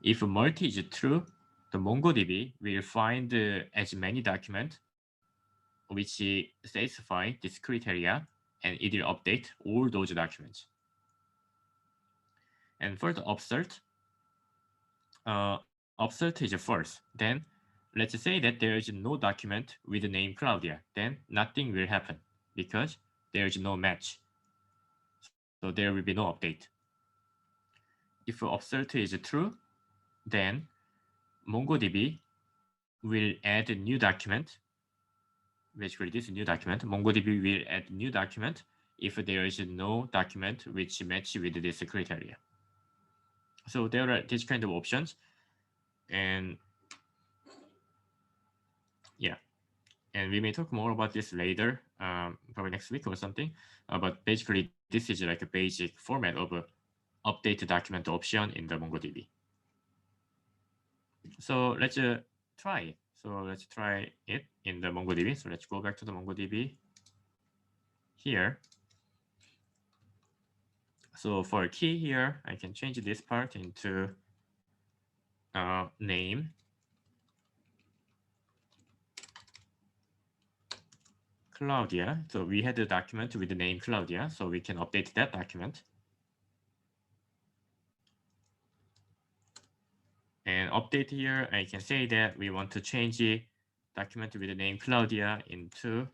If multi is true, the MongoDB will find as many documents which satisfy this criteria, and it will update all those documents. And for the absurd is false. Then let's say that there is no document with the name Claudia. Then nothing will happen because there is no match. So there will be no update. If absurd is true, then MongoDB will add a new document. Basically, this new document, MongoDB will add new document if there is no document which match with this criteria. So there are these kind of options, and yeah, and we may talk more about this later, probably next week or something. But basically, this is like a basic format of a update document option in the MongoDB. So let's try. So let's try it in the MongoDB. So let's go back to the MongoDB here. So for a key here, I can change this part into name Claudia. So we had a document with the name Claudia, so we can update that document. And update here, I can say that we want to change the document with the name Claudia into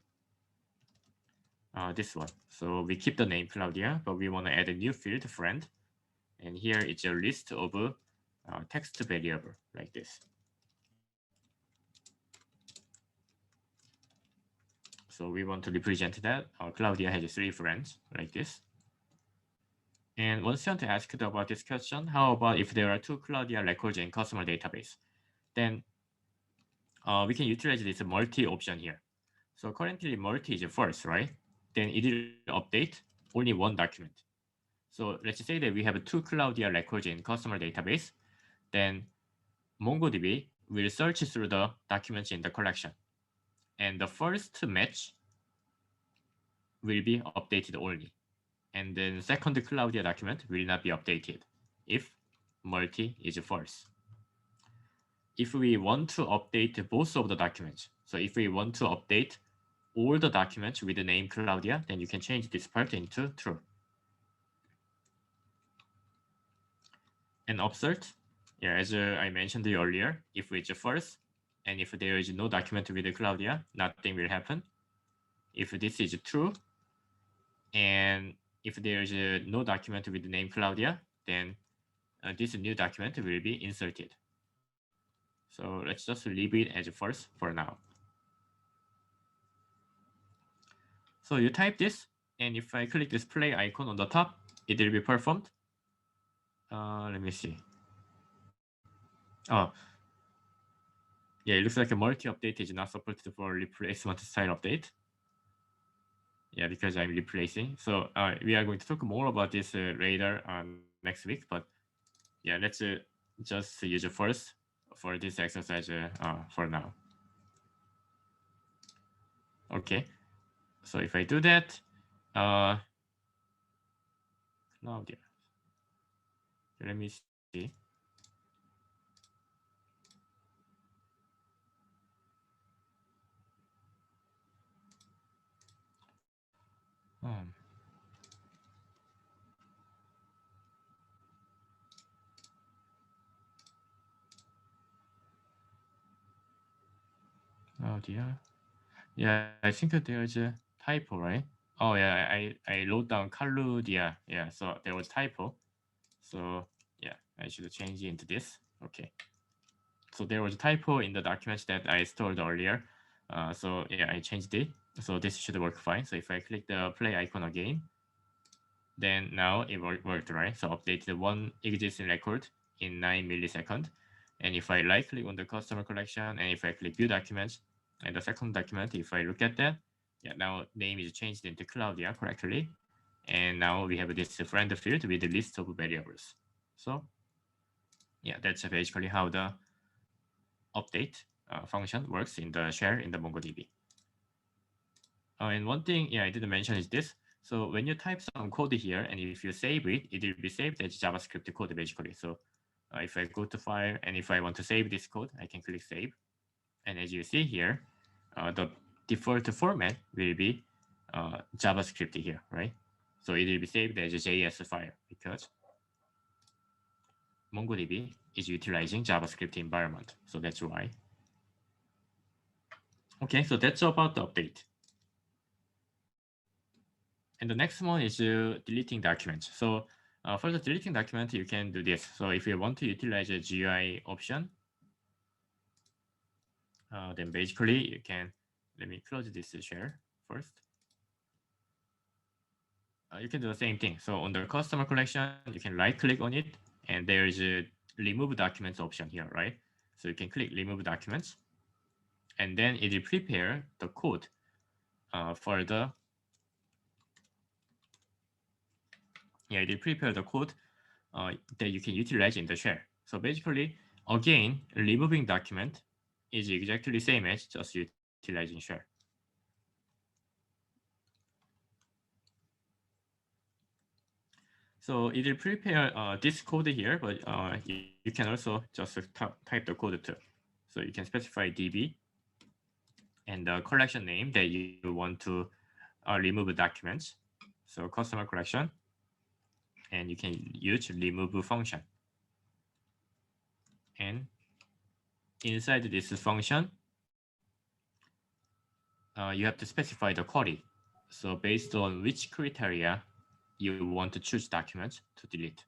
this one. So we keep the name Claudia, but we want to add a new field, friend. And here it's a list of text variable like this. So we want to represent that Claudia has 3 friends like this. And one student asked about this question, how about if there are 2 Claudia records in customer database? Then we can utilize this multi option here. So currently multi is false, right? Then it will update only one document. So let's say that we have 2 Claudia records in customer database. Then MongoDB will search through the documents in the collection. And the first match will be updated only. And then second Claudia document will not be updated if multi is false. if we want to update both of the documents, so if we want to update all the documents with the name Claudia, then you can change this part into true. And observe, yeah, as I mentioned earlier, if it's false, and if there is no document with Claudia, nothing will happen. If this is true, and if there is no document with the name Claudia, then this new document will be inserted. So let's just leave it as false for now. So you type this, and if I click this play icon on the top, it will be performed. Let me see. Oh, yeah, it looks like a multi-update is not supported for replacement style update. Yeah, because I'm replacing. So we are going to talk more about this later next week. But yeah, let's just use it first for this exercise for now. Okay. So if I do that, Claudia. Let me see. Oh dear. Yeah, I think that there's a typo, right? Oh yeah, I wrote down Caludia. Yeah, so there was typo. So yeah, I should change it into this. Okay. So there was a typo in the documents that I stored earlier. So yeah, I changed it. So this should work fine. So if I click the play icon again, then now it worked, right? So update the one existing record in 9 milliseconds. And if I right click on the customer collection, and if I click view documents, and the second document, if I look at that, yeah, now name is changed into Claudia correctly. And now we have this friend field with a list of variables. So yeah, that's basically how the update function works in the share in the MongoDB. And one thing, yeah, I didn't mention is this. So when you type some code here, and if you save it, it will be saved as JavaScript code basically. So if I go to file, and if I want to save this code, I can click save. And as you see here, the default format will be JavaScript here, right? So it will be saved as a JS file because MongoDB is utilizing JavaScript environment. So that's why. Okay, so that's about the update. And the next one is deleting documents. So for the deleting document, you can do this. So if you want to utilize a GUI option, then basically you can, let me close this share first. You can do the same thing. So on the customer collection, you can right click on it, and there is a remove documents option here, right? So you can click remove documents, and then it will prepare the code for the, yeah, it will prepare the code that you can utilize in the shell. So basically, again, removing document is exactly the same as just utilizing shell. So it will prepare this code here, but you can also just type the code too. So you can specify DB and the collection name that you want to remove documents. So customer collection, and you can use remove function. And inside this function, you have to specify the query. So based on which criteria you want to choose documents to delete.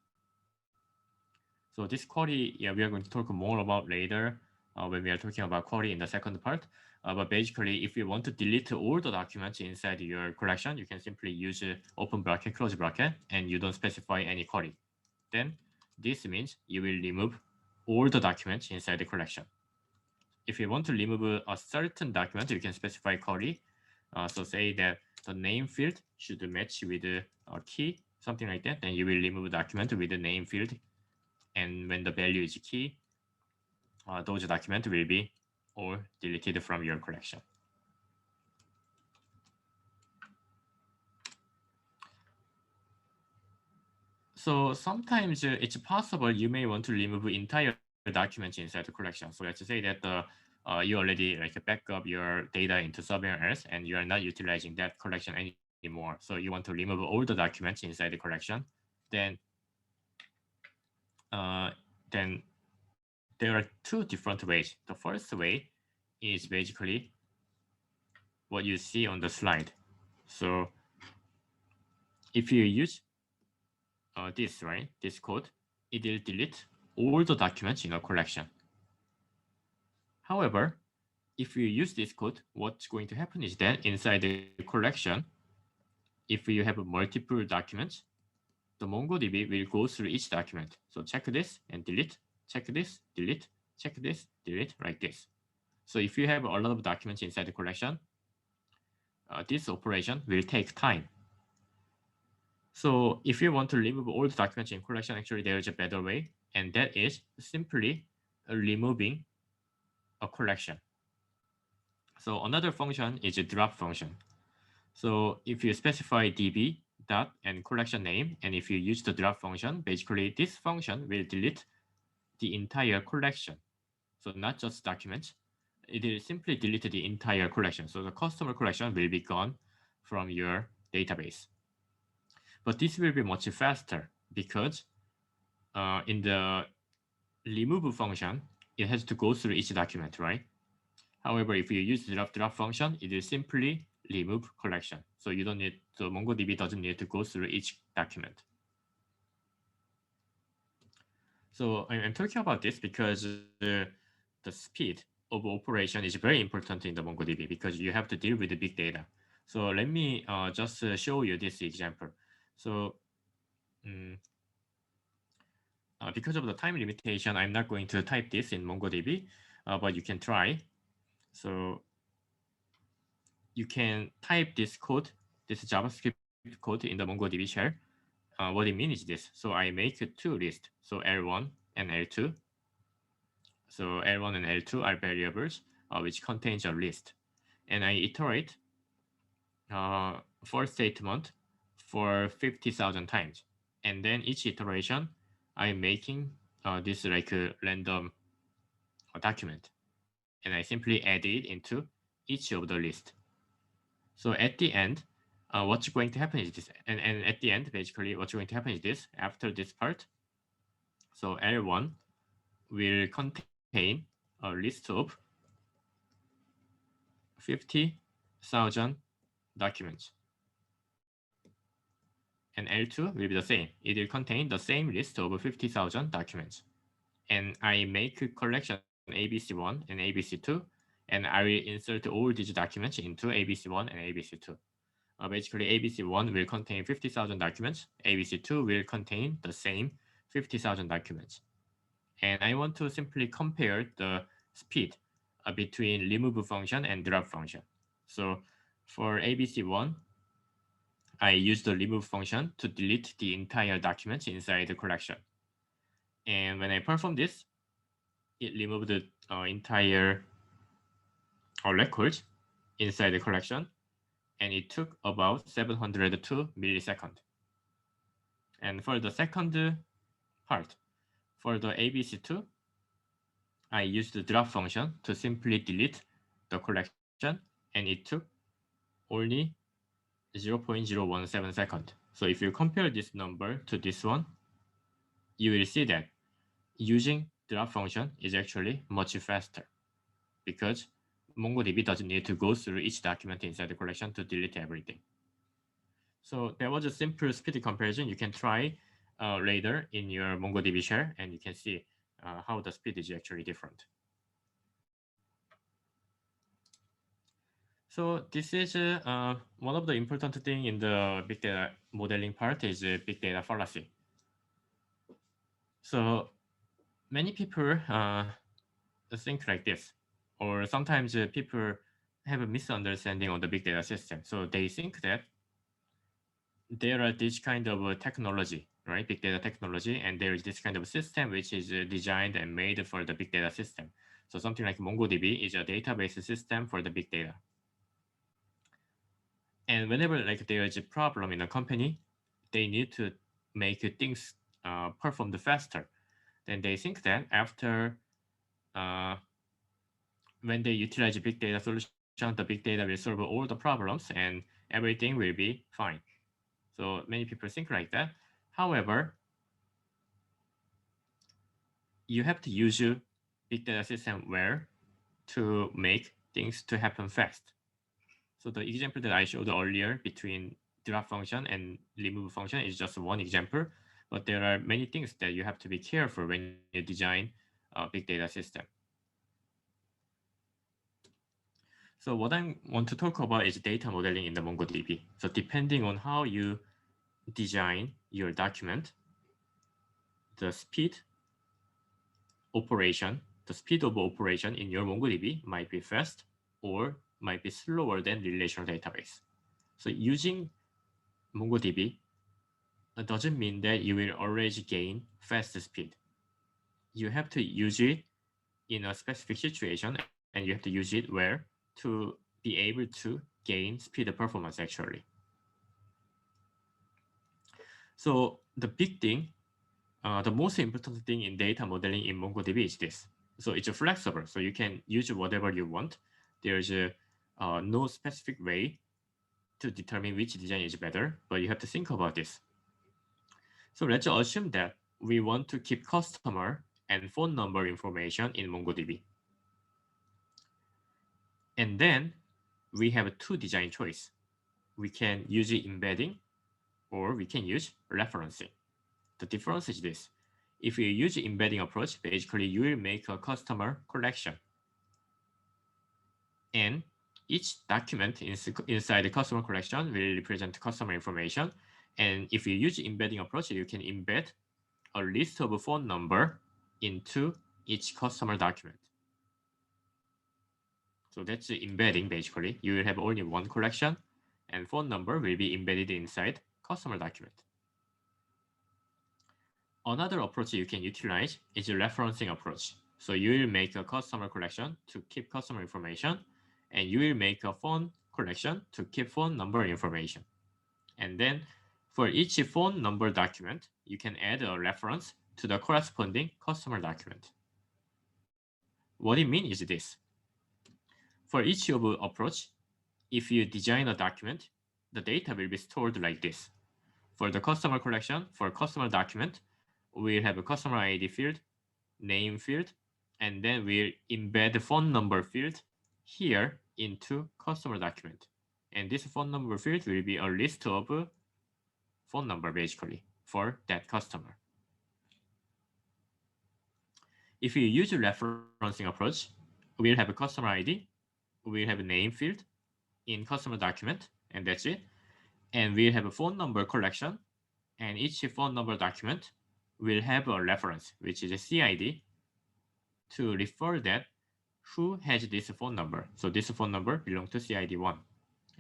So this query, yeah, we are going to talk more about later when we are talking about query in the second part. But basically, if you want to delete all the documents inside your collection, you can simply use open bracket, close bracket, and you don't specify any query. Then this means you will remove all the documents inside the collection. If you want to remove a certain document, you can specify query. So say that the name field should match with a key, something like that. Then you will remove a document with the name field. And when the value is key, those documents will be all deleted from your collection. So sometimes it's possible you may want to remove entire documents inside the collection. So let's say that you already like back up your data into somewhere else, and you are not utilizing that collection anymore. So you want to remove all the documents inside the collection. Then, uh, then there are two different ways. The first way is basically what you see on the slide. So if you use this, right, this code, it will delete all the documents in a collection. However, if you use this code, what's going to happen is that inside the collection, if you have multiple documents, the MongoDB will go through each document. So check this and delete, check this, delete, check this, delete, like this. So if you have a lot of documents inside the collection, this operation will take time. So if you want to remove all the documents in collection, actually there is a better way, and that is simply removing a collection. So another function is a drop function. So if you specify db dot and collection name, and if you use the drop function, basically this function will delete the entire collection. So not just documents, it will simply delete the entire collection. So the customer collection will be gone from your database. But this will be much faster because in the remove function, it has to go through each document, right? However, if you use the drop function, it will simply remove collection. So you don't need, so MongoDB doesn't need to go through each document. So I'm talking about this because the speed of operation is very important in the MongoDB because you have to deal with the big data. So let me just show you this example. So because of the time limitation, I'm not going to type this in MongoDB, but you can try. So you can type this code, this JavaScript code in the MongoDB shell. What it means is this. So I make two lists, so L1 and L2. So L1 and L2 are variables which contains a list. And I iterate for statement for 50,000 times. And then each iteration, I'm making this like a random document. And I simply add it into each of the list. So at the end, what's going to happen is this. And at the end, basically, what's going to happen is this. After this part, so L1 will contain a list of 50,000 documents. And L2 will be the same. It will contain the same list of 50,000 documents. And I make a collection ABC1 and ABC2, and I will insert all these documents into ABC1 and ABC2. Basically, ABC1 will contain 50,000 documents. ABC2 will contain the same 50,000 documents. And I want to simply compare the speed between remove function and drop function. So for ABC1, I use the remove function to delete the entire document inside the collection. And when I perform this, it removed the entire records inside the collection, and it took about 702 milliseconds. And for the second part, for the ABC2, I used the drop function to simply delete the collection, and it took only 0.017 seconds. So if you compare this number to this one, you will see that using drop function is actually much faster because MongoDB doesn't need to go through each document inside the collection to delete everything. So that was a simple speed comparison. You can try later in your MongoDB shell, and you can see how the speed is actually different. So this is one of the important thing in the big data modeling part is big data fallacy. So many people think like this, or sometimes people have a misunderstanding on the big data system. So they think that there are this kind of technology, right? Big data technology, and there is this kind of system which is designed and made for the big data system. So something like MongoDB is a database system for the big data. And whenever like there is a problem in a company, they need to make things perform faster. then they think that after when they utilize big data solution, the big data will solve all the problems and everything will be fine. So many people think like that. However, you have to use your big data system where to make things to happen fast. So the example that I showed earlier between drop function and remove function is just one example, but there are many things that you have to be careful when you design a big data system. So what I want to talk about is data modeling in the MongoDB. So depending on how you design your document, the speed the speed of operation in your MongoDB might be fast or might be slower than relational database. So using MongoDB doesn't mean that you will always gain fast speed. You have to use it in a specific situation and you have to use it where to be able to gain speed of performance actually. So the big thing, the most important thing in data modeling in MongoDB is this. So it's flexible, so you can use whatever you want. There's no specific way to determine which design is better, but you have to think about this. So let's assume that we want to keep customer and phone number information in MongoDB. And then we have two design choice. We can use embedding or we can use referencing. The difference is this. If you use embedding approach, basically you will make a customer collection. And each document inside the customer collection will represent customer information. And if you use embedding approach, you can embed a list of phone number into each customer document. So that's the embedding basically. You will have only one collection and phone number will be embedded inside customer document. Another approach you can utilize is a referencing approach. So you will make a customer collection to keep customer information, and you will make a phone collection to keep phone number information. And then for each phone number document, you can add a reference to the corresponding customer document. What it means is this. For each of approach, if you design a document, the data will be stored like this. For the customer collection, for customer document, we'll have a customer ID field, name field, and then we'll embed the phone number field here into customer document. And this phone number field will be a list of phone number basically for that customer. If you use a referencing approach, we'll have a customer ID, we'll have a name field in customer document, and that's it. And we'll have a phone number collection, and each phone number document will have a reference, which is a CID, to refer that who has this phone number. So this phone number belongs to CID1,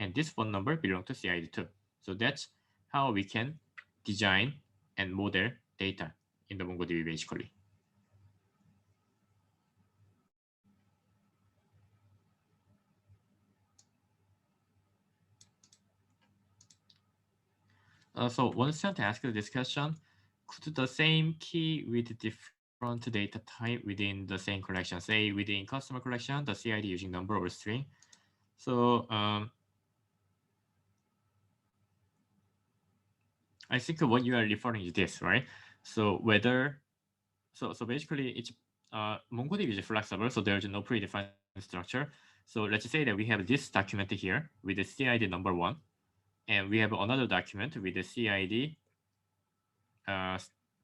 and this phone number belongs to CID2. So that's how we can design and model data in the MongoDB basically. So one student asked this question: could the same key with different data type within the same collection, say within customer collection, the CID using number or string? So I think what you are referring is this, right? So whether so basically it's MongoDB is flexible, so there's no predefined structure. So let's say that we have this document here with the CID number 1, and we have another document with the CID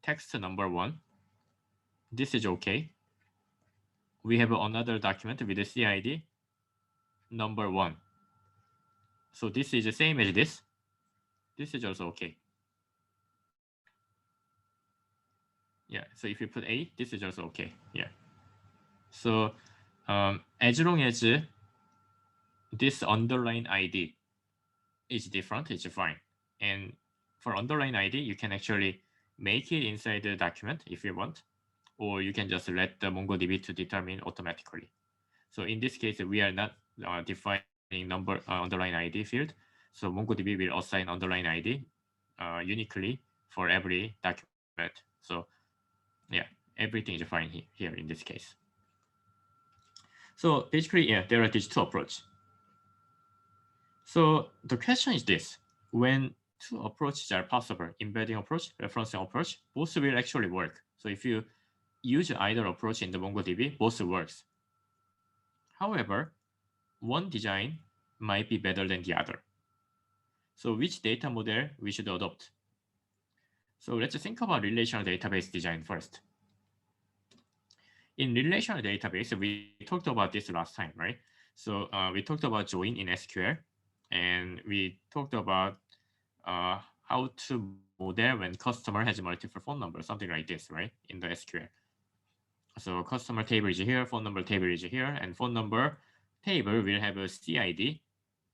text number 1. This is okay. We have another document with the CID number 1. So this is the same as this. This is also okay. Yeah, so if you put 8, this is also okay. Yeah. So as long as this underline ID is different, it's fine. And for underline ID, you can actually make it inside the document if you want, or you can just let the MongoDB to determine automatically. So in this case, we are not defining number underline ID field. So MongoDB will assign underline ID uniquely for every document. So yeah, everything is fine here in this case. So basically, yeah, there are these two approaches. So the question is this: when two approaches are possible, embedding approach, referencing approach, both will actually work. So if you use either approach in the MongoDB, both works. However, one design might be better than the other. So which data model we should adopt? So let's think about relational database design first. In relational database, we talked about this last time, right? So we talked about join in SQL, and we talked about how to model when customer has multiple phone numbers, something like this, right? In the SQL. So customer table is here, phone number table is here, and phone number table will have a CID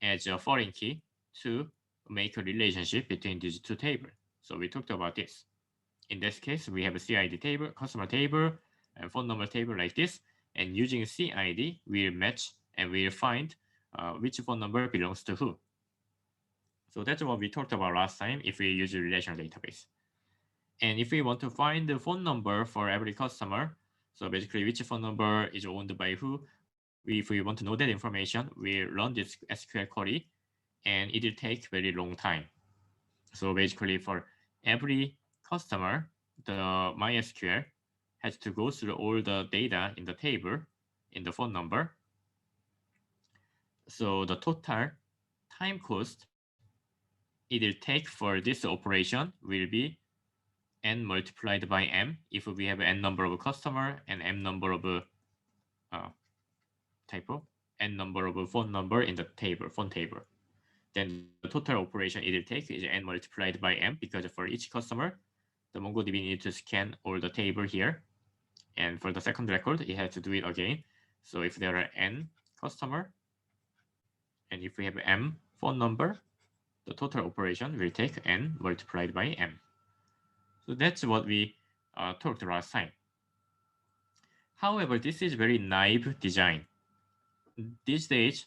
as a foreign key to make a relationship between these two tables. So we talked about this. In this case, we have a CID table, customer table, and phone number table like this. And using CID, we'll match and we'll find which phone number belongs to who. So that's what we talked about last time if we use a relational database. And if we want to find the phone number for every customer, so basically which phone number is owned by who, if we want to know that information, we run this SQL query, and it will take very long time. So basically for every customer, the MySQL has to go through all the data in the table, in the phone number. So the total time cost it will take for this operation will be n multiplied by m if we have n number of customer and m number of typo, n number of phone number in the table, phone table. Then the total operation it will take is n multiplied by m, because for each customer, the MongoDB needs to scan all the table here. And for the second record, it has to do it again. So if there are n customer, and if we have m phone number, the total operation will take n multiplied by m. So that's what we talked last time. However, this is very naive design. These days,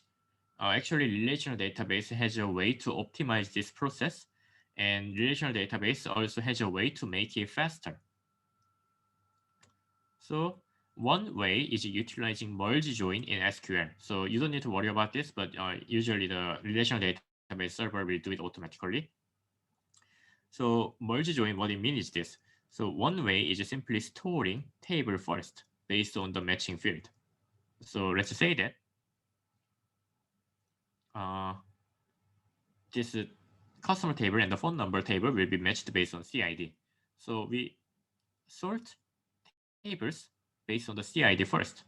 actually relational database has a way to optimize this process, and relational database also has a way to make it faster. So one way is utilizing merge join in SQL. So you don't need to worry about this, but usually the relational database server will do it automatically. So merge join, what it means is this. So one way is simply storing table first based on the matching field. So let's say that this customer table and the phone number table will be matched based on CID. So we sort tables based on the CID first.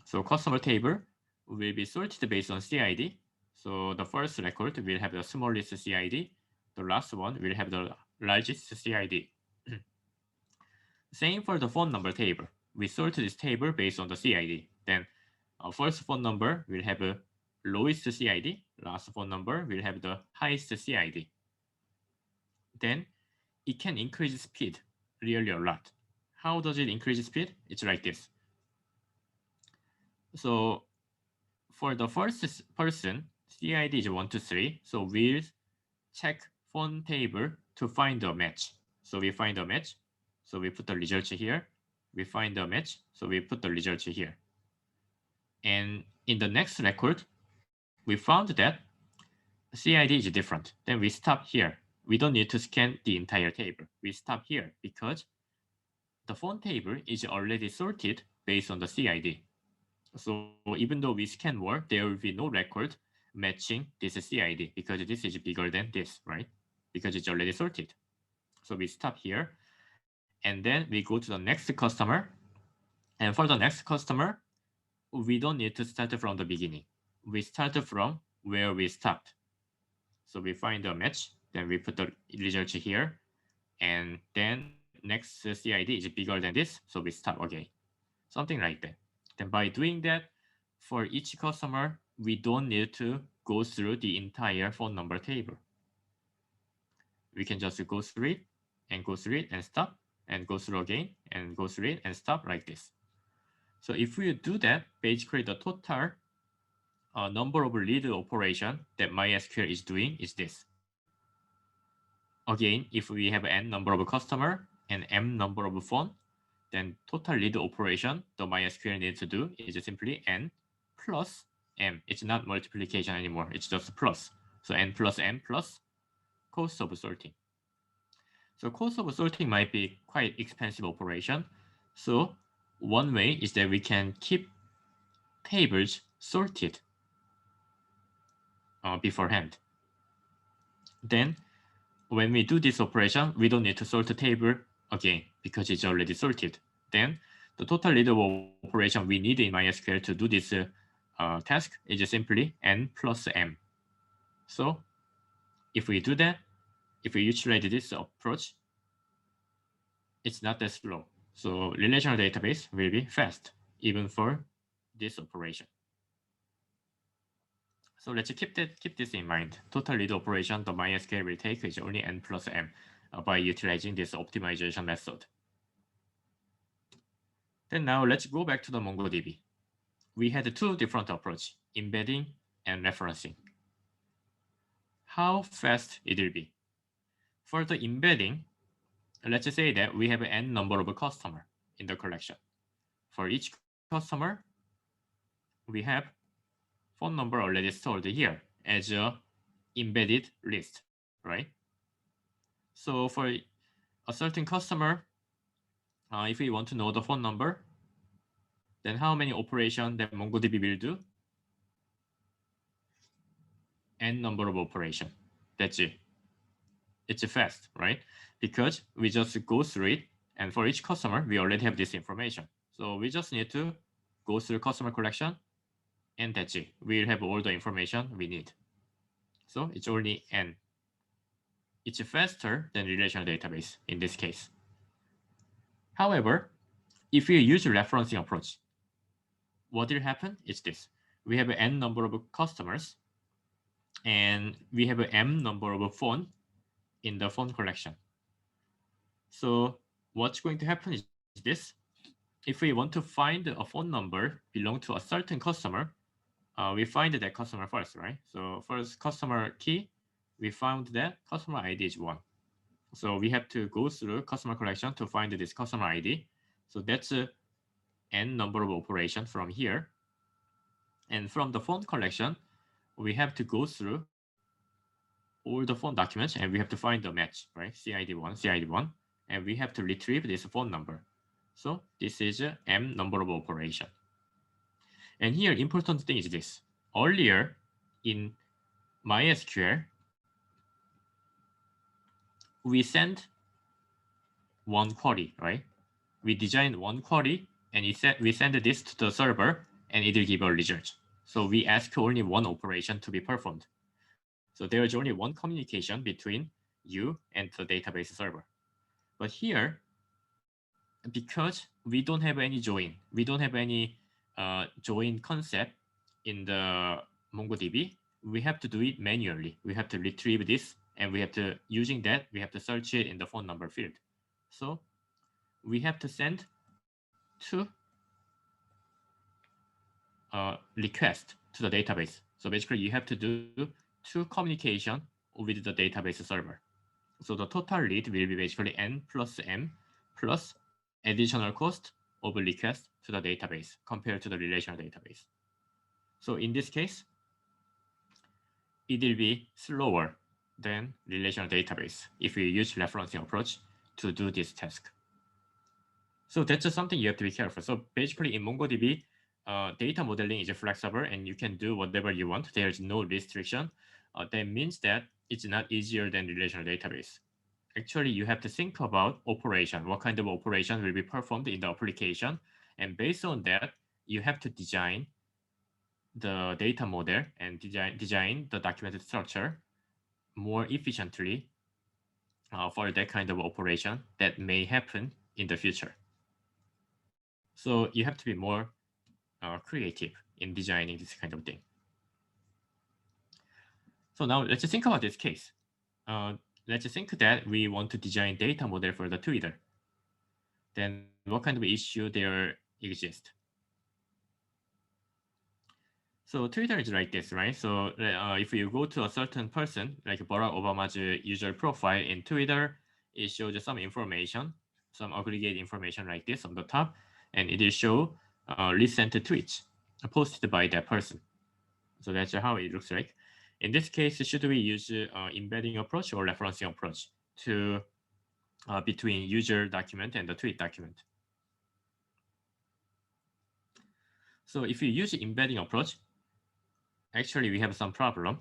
So customer table will be sorted based on CID. So the first record will have the smallest CID. The last one will have the largest CID. Same for the phone number table. We sort this table based on the CID. Then first phone number will have a lowest CID. Last phone number will have the highest CID. Then it can increase speed really a lot. How does it increase speed? It's like this. So for the first person, CID is 1 to 3. So we'll check phone table to find a match. So we find a match. So we put the results here. We find a match. So we put the results here. And in the next record, we found that CID is different. Then we stop here. We don't need to scan the entire table. We stop here because the phone table is already sorted based on the CID. So even though we scan more, there will be no record matching this CID because this is bigger than this, right? Because it's already sorted. So we stop here, and then we go to the next customer. And for the next customer, we don't need to start from the beginning. We start from where we stopped. So we find a match, then we put the result here, and then next CID is bigger than this, so we stop again. Something like that. Then by doing that, for each customer, we don't need to go through the entire phone number table. We can just go through it and go through it and stop and go through again and go through it and stop like this. So if we do that, basically the total number of read operation that MySQL is doing is this. Again, if we have n number of customer and m number of phone, then total read operation the MySQL needs to do is simply n plus m. It's not multiplication anymore. It's just plus. So n plus m plus cost of sorting. So cost of sorting might be quite expensive operation. So one way is that we can keep tables sorted beforehand. Then when we do this operation, we don't need to sort the table again because it's already sorted. Then the total readable operation we need in MySQL to do this task is simply n plus m. So if we do that, if we utilize this approach, it's not that slow. So relational database will be fast, even for this operation. So let's keep this in mind. Total read operation the MySQL will take is only n plus m by utilizing this optimization method. Then now let's go back to the MongoDB. We had two different approaches, embedding and referencing. How fast it will be? For the embedding, let's say that we have n number of customers in the collection. For each customer, we have phone number already stored here as a embedded list, right? So for a certain customer, if we want to know the phone number, then how many operations that MongoDB will do? N number of operations. That's it. It's fast, right? Because we just go through it, and for each customer, we already have this information. So we just need to go through customer collection, and that's it. We'll have all the information we need. So it's only N. It's faster than relational database in this case. However, if we use a referencing approach, what will happen is this. We have N number of customers, and we have M number of phone in the phone collection. So what's going to happen is this. If we want to find a phone number belong to a certain customer, we find that customer first, right? So first customer key, we found that customer ID is 1. So we have to go through customer collection to find this customer ID. So that's n number of operations from here. And from the phone collection, we have to go through all the phone documents and we have to find the match, right? CID1, CID1, and we have to retrieve this phone number. So this is m number of operation. And here important thing is this. Earlier in MySQL, we send one query, right? We designed one query and we send this to the server and it will give a result. So we ask only one operation to be performed. So there is only one communication between you and the database server. But here, because we don't have any join, we don't have any join concept in the MongoDB, we have to do it manually. We have to retrieve this and we have to, using that, we have to search it in the phone number field. So we have to send two requests to the database. So basically you have to do two communication with the database server. So the total read will be basically n plus m plus additional cost of request to the database compared to the relational database. So in this case, it will be slower than relational database if we use referencing approach to do this task. So that's just something you have to be careful. So basically in MongoDB, data modeling is flexible and you can do whatever you want. There is no restriction. That means that it's not easier than relational database. Actually, you have to think about operation. What kind of operation will be performed in the application? And based on that, you have to design the data model and design the documented structure more efficiently for that kind of operation that may happen in the future. So you have to be more creative in designing this kind of thing. So now let's think about this case. Let's think that we want to design data model for the Twitter. Then what kind of issue there exists? So Twitter is like this, right? So if you go to a certain person, like Barack Obama's user profile in Twitter, it shows some information. some aggregate information like this on the top, and it will show recent tweets posted by that person. So that's how it looks like. In this case, should we use embedding approach or referencing approach to between user document and the tweet document? So if you use embedding approach, actually we have some problem.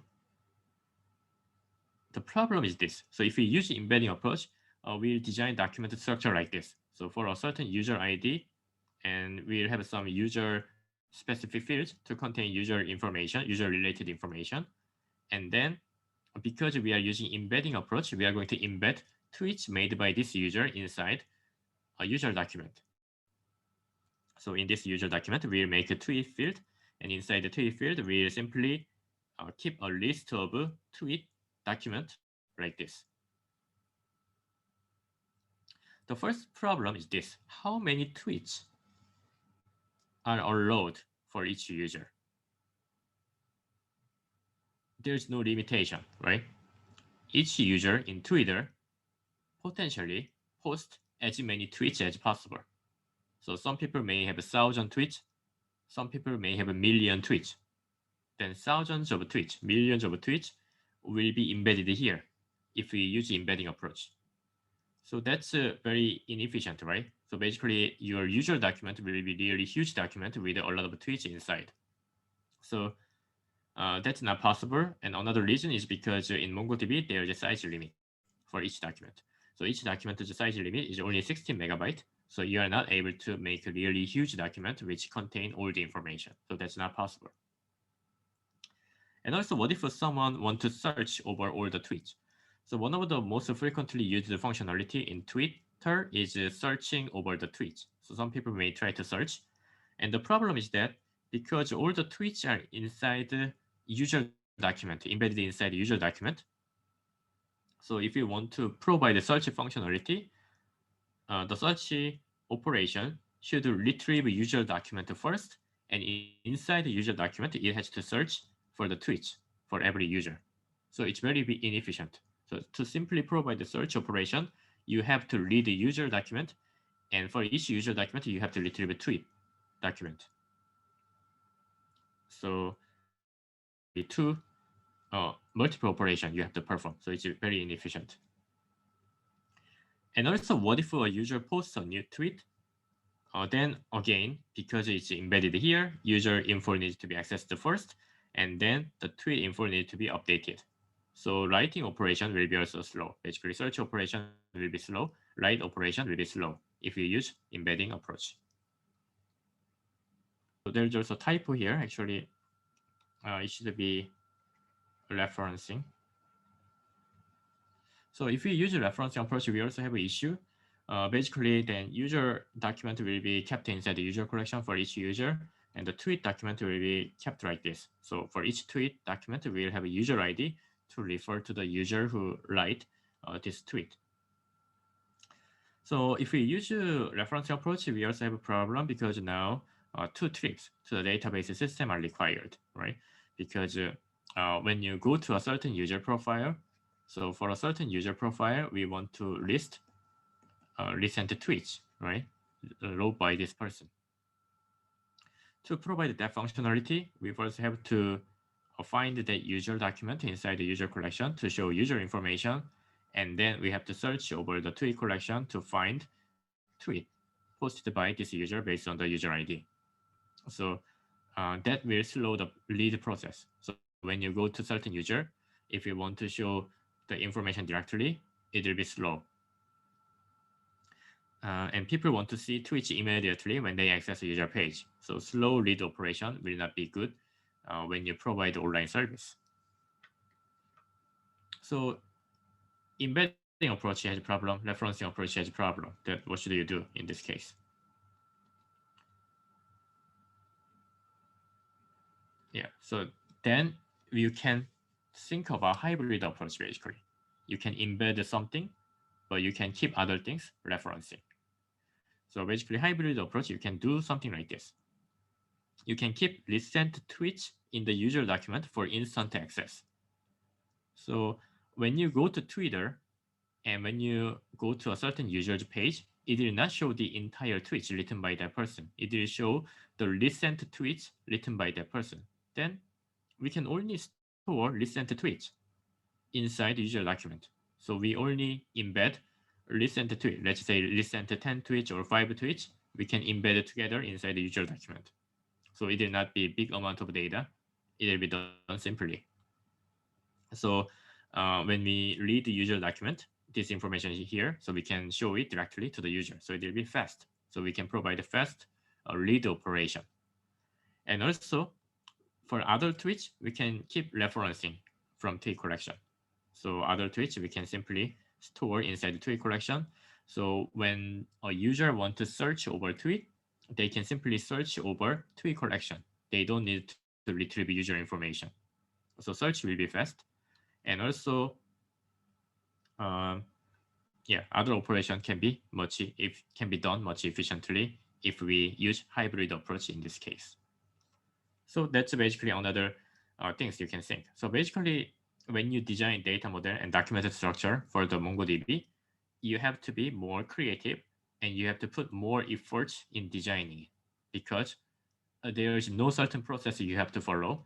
The problem is this. So if we use embedding approach, we'll design document structure like this. So for a certain user ID, and we'll have some user specific fields to contain user information, user related information. And then because we are using embedding approach, we are going to embed tweets made by this user inside a user document. So in this user document, we'll make a tweet field, and inside the tweet field, we'll simply keep a list of tweet document like this. The first problem is this: how many tweets are allowed for each user? There's no limitation, right? Each user in Twitter potentially post as many tweets as possible. So some people may have 1,000 tweets, some people may have 1,000,000 tweets. Then thousands of tweets, millions of tweets will be embedded here if we use the embedding approach. So that's very inefficient, right? So basically your user document will be really huge document with a lot of tweets inside. So that's not possible. And another reason is because in MongoDB, there's a size limit for each document. So each document's size limit is only 16 megabytes. So you are not able to make a really huge document which contain all the information. So that's not possible. And also, what if someone wants to search over all the tweets? So one of the most frequently used functionality in Twitter is searching over the tweets. So some people may try to search. And the problem is that because all the tweets are inside the user document, embedded inside the user document. So if you want to provide the search functionality, the search operation should retrieve user document first. And inside the user document, it has to search for the tweets for every user. So it's very inefficient. So to simply provide the search operation, you have to read the user document. And for each user document, you have to retrieve a tweet document. So the two multiple operation you have to perform. So it's very inefficient. And also, what if a user posts a new tweet? Then again, because it's embedded here, user info needs to be accessed first, and then the tweet info needs to be updated. So writing operation will be also slow. Basically, search operation will be slow. Write operation will be slow if you use embedding approach. So there's also typo here. Actually, it should be referencing. So if we use a referencing approach, we also have an issue. Basically, then user document will be kept inside the user collection for each user, and the tweet document will be kept like this. So for each tweet document, we'll have a user ID to refer to the user who write this tweet. So if we use a referencing approach, we also have a problem because now 2 trips to the database system are required, right? Because when you go to a certain user profile, so for a certain user profile, we want to list recent tweets, right? Wrote by this person. To provide that functionality, we first have to find the user document inside the user collection to show user information. And then we have to search over the tweet collection to find tweet posted by this user based on the user ID. So that will slow the read process. So when you go to certain user, if you want to show the information directly, it will be slow. And people want to see tweets immediately when they access a user page. So slow read operation will not be good when you provide online service. So embedding approach has a problem, referencing approach has a problem. Then what should you do in this case? Yeah, so then you can think of a hybrid approach basically. You can embed something, but you can keep other things referencing. So basically hybrid approach, you can do something like this. You can keep recent tweets in the user document for instant access. So when you go to Twitter and when you go to a certain user's page, it will not show the entire tweet written by that person. It will show the recent tweets written by that person. Then we can only store recent tweets inside the user document. So we only embed recent tweet. Let's say recent 10 tweets or 5 tweets. We can embed it together inside the user document. So it will not be a big amount of data. It will be done simply. So when we read the user document, this information is here, so we can show it directly to the user. So it will be fast. So we can provide a fast read operation. And also, for other tweets, we can keep referencing from tweet collection. So other tweets we can simply store inside the tweet collection. So when a user wants to search over tweet, they can simply search over tweet collection. They don't need to retrieve user information. So search will be fast. And also, other operation can be done much efficiently if we use hybrid approach in this case. So that's basically another things you can think. So basically, when you design data model and documented structure for the MongoDB, you have to be more creative and you have to put more effort in designing it, because there is no certain process you have to follow.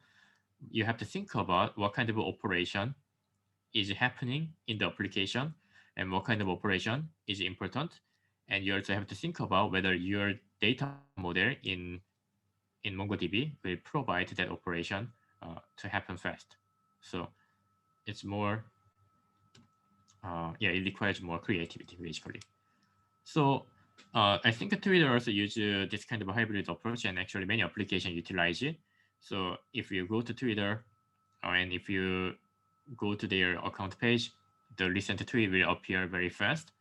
You have to think about what kind of operation is happening in the application and what kind of operation is important. And you also have to think about whether your data model in MongoDB will provide that operation to happen fast. So it's more, it requires more creativity basically. So I think Twitter also uses this kind of hybrid approach, and actually many applications utilize it. So if you go to Twitter and if you go to their account page, the recent tweet will appear very fast.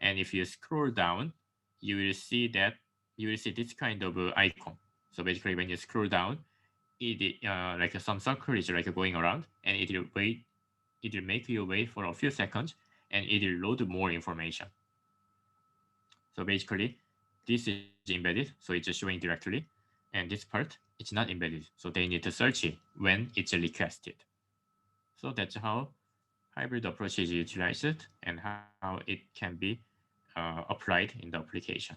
And if you scroll down, you will see this kind of icon. So basically, when you scroll down, it like some circle is like going around, and it will make you wait for a few seconds, and it will load more information. So basically, this is embedded, so it's just showing directly, and this part it's not embedded, so they need to search it when it's requested. So that's how hybrid approach is utilized and how it can be applied in the application.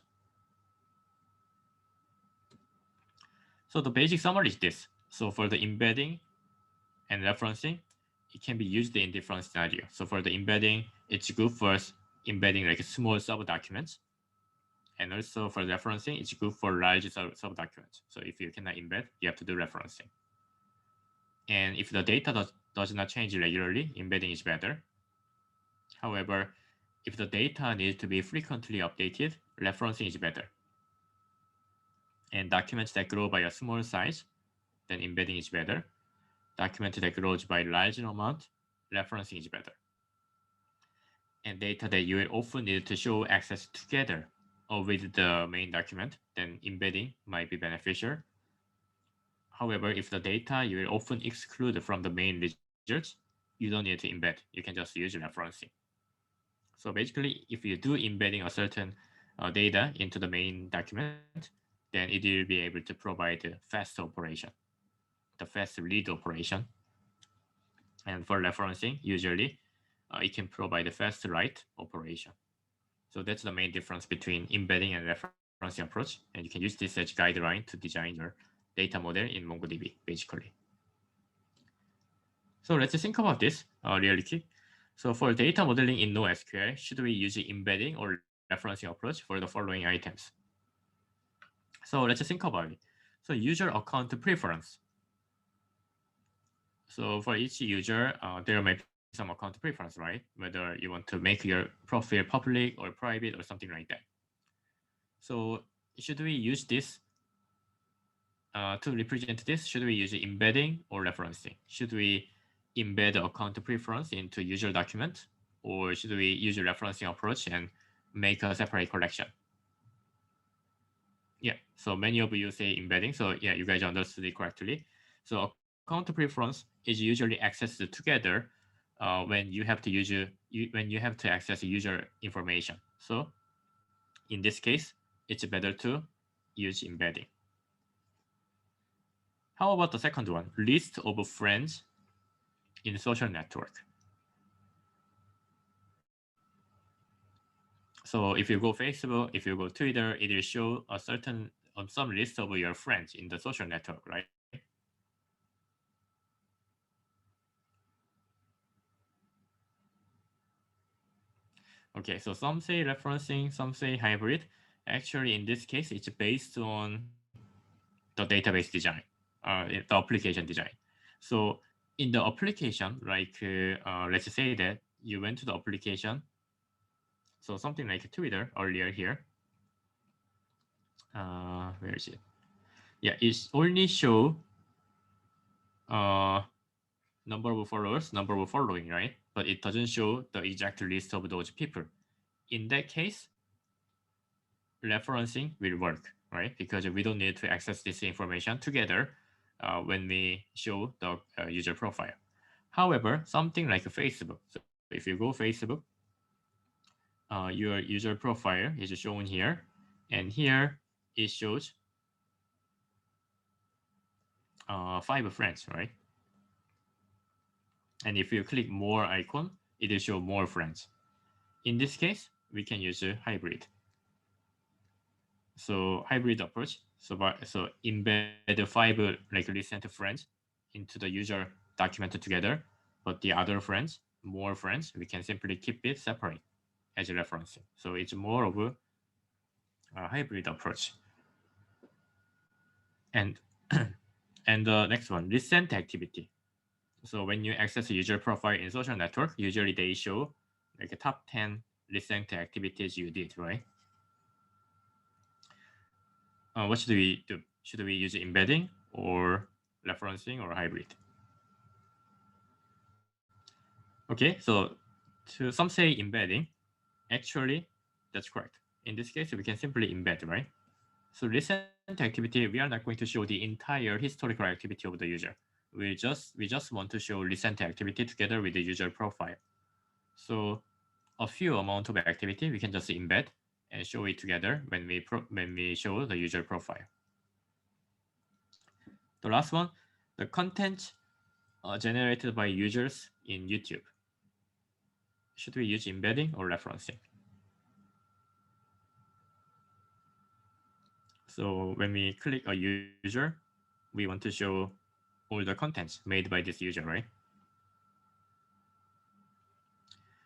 So the basic summary is this. So for the embedding and referencing, it can be used in different scenarios. So for the embedding, it's good for embedding like small sub-documents. And also for referencing, it's good for large sub-documents. So if you cannot embed, you have to do referencing. And if the data does not change regularly, embedding is better. However, if the data needs to be frequently updated, referencing is better. And documents that grow by a small size, then embedding is better. Documents that grows by large amount, referencing is better. And data that you will often need to show access together or with the main document, then embedding might be beneficial. However, if the data you will often exclude from the main results, you don't need to embed. You can just use referencing. So basically, if you do embedding a certain data into the main document, then it will be able to provide a fast operation, the fast read operation. And for referencing, usually it can provide a fast write operation. So that's the main difference between embedding and referencing approach. And you can use this as guideline to design your data model in MongoDB, basically. So let's think about this really quick. So for data modeling in NoSQL, should we use embedding or referencing approach for the following items? So let's think about it. So user account preference. So for each user, there might be some account preference, right? Whether you want to make your profile public or private or something like that. So should we use this to represent this? Should we use embedding or referencing? Should we embed account preference into user document, or should we use a referencing approach and make a separate collection? Yeah, so many of you say embedding. So yeah, you guys understood it correctly. So account preference is usually accessed together when you have to access user information. So in this case, it's better to use embedding. How about the second one? List of friends in social network. So So if you go Facebook, if you go Twitter, it will show a certain some list of your friends in the social network, right? Okay, so some say referencing, some say hybrid. Actually, in this case, it's based on the database design, the application design. So in the application, like let's say that you went to the application, so something like Twitter earlier here. Where is it? Yeah, it's only show uh, number of followers, number of following, right? But it doesn't show the exact list of those people. In that case, referencing will work, right? Because we don't need to access this information together when we show the user profile. However, something like Facebook. So if you go Facebook, your user profile is shown here, and here it shows 5 friends, right? And if you click more icon, it will show more friends. In this case, we can use a hybrid. So hybrid approach. So embed 5 like recent friends into the user document together, but the other friends, more friends, we can simply keep it separate as a referencing. So it's more of a hybrid approach. And and the next one, recent activity. So when you access a user profile in social network, usually they show like a top 10 recent activities you did, right? What should we do? Should we use embedding or referencing or hybrid? Okay, so some say embedding. Actually, that's correct. In this case, we can simply embed, right? So recent activity, we are not going to show the entire historical activity of the user. We just want to show recent activity together with the user profile. So a few amount of activity we can just embed and show it together when we show the user profile. The last one, the content generated by users in YouTube. Should we use embedding or referencing? So when we click a user, we want to show all the contents made by this user, right?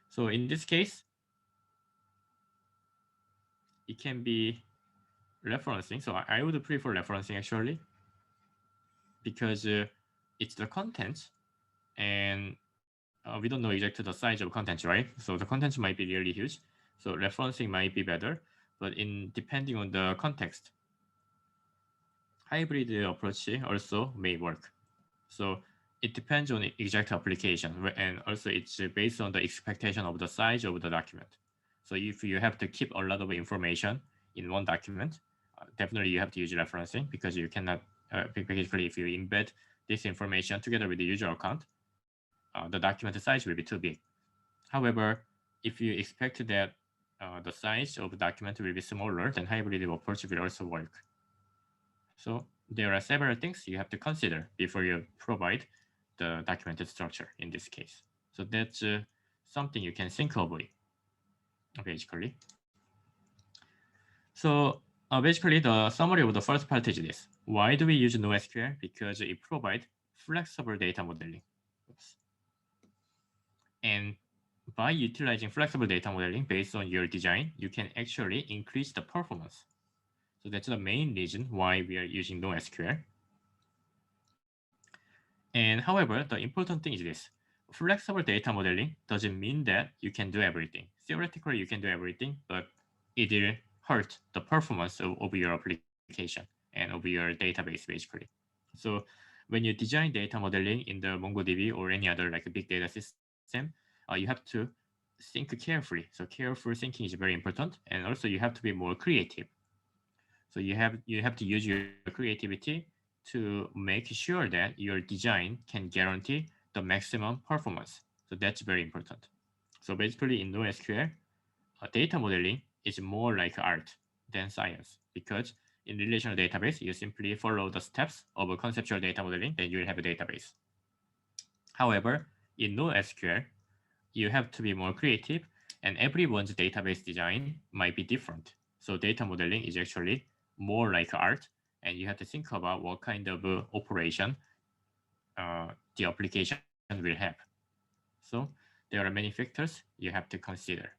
So in this case, it can be referencing. So I would prefer referencing actually, because it's the contents, and we don't know exactly the size of contents, right? So the contents might be really huge. So referencing might be better, but in depending on the context, hybrid approach also may work. So it depends on the exact application, and also it's based on the expectation of the size of the document. So if you have to keep a lot of information in one document, definitely you have to use referencing, because you cannot basically, if you embed this information together with the user account, the document size will be too big. However, if you expect that the size of the document will be smaller, then hybrid approach will also work. So there are several things you have to consider before you provide the documented structure in this case. So that's something you can think of, basically. So basically, the summary of the first part is this. Why do we use NoSQL? Because it provides flexible data modeling. Oops. And by utilizing flexible data modeling based on your design, you can actually increase the performance. So that's the main reason why we are using NoSQL. And however, the important thing is this. Flexible data modeling doesn't mean that you can do everything. Theoretically, you can do everything, but it will hurt the performance of your application and of your database, basically. So when you design data modeling in the MongoDB or any other like a big data system, you have to think carefully. So careful thinking is very important, and also you have to be more creative. So you have to use your creativity to make sure that your design can guarantee the maximum performance. So that's very important. So basically in NoSQL, data modeling is more like art than science, because in relational database, you simply follow the steps of a conceptual data modeling, then you will have a database. However, in NoSQL, you have to be more creative And everyone's database design might be different. So data modeling is actually more like art, and you have to think about what kind of operation the application will have. So there are many factors you have to consider.